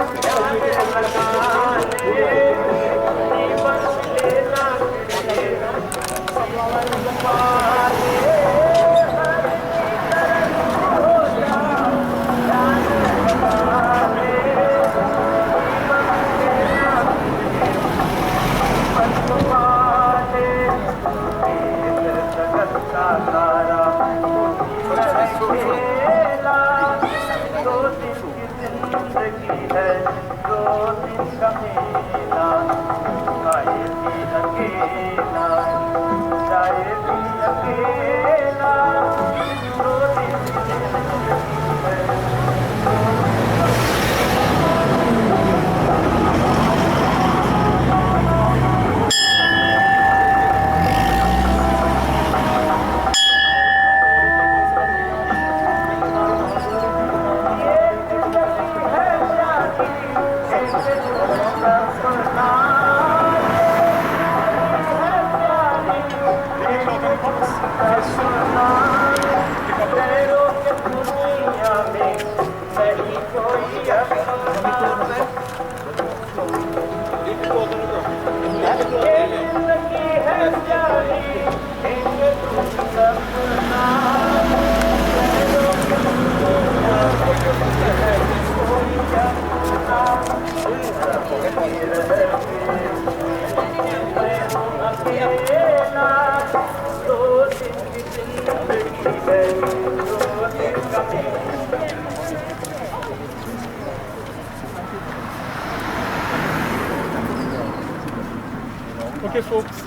Okay, folks.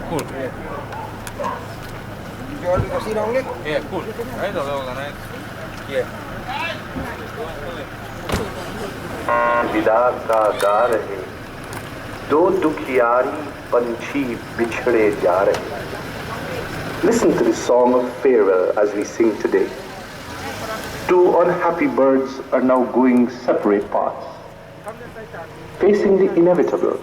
Cool. Yeah, cool. Right, yeah. विदा का गा रहे दो दुखियारी पंछी बिछड़े जा रहे. Listen to the song of farewell as we sing today. Two unhappy birds are now going separate paths. Facing the inevitable,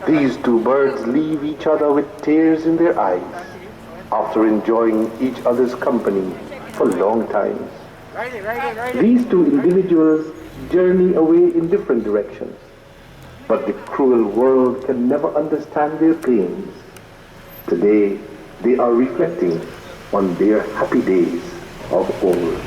these two birds leave each other with tears in their eyes after enjoying each other's company for long times. These two individuals journey away in different directions, but the cruel world can never understand their pains. Today, they are reflecting on their happy days of old.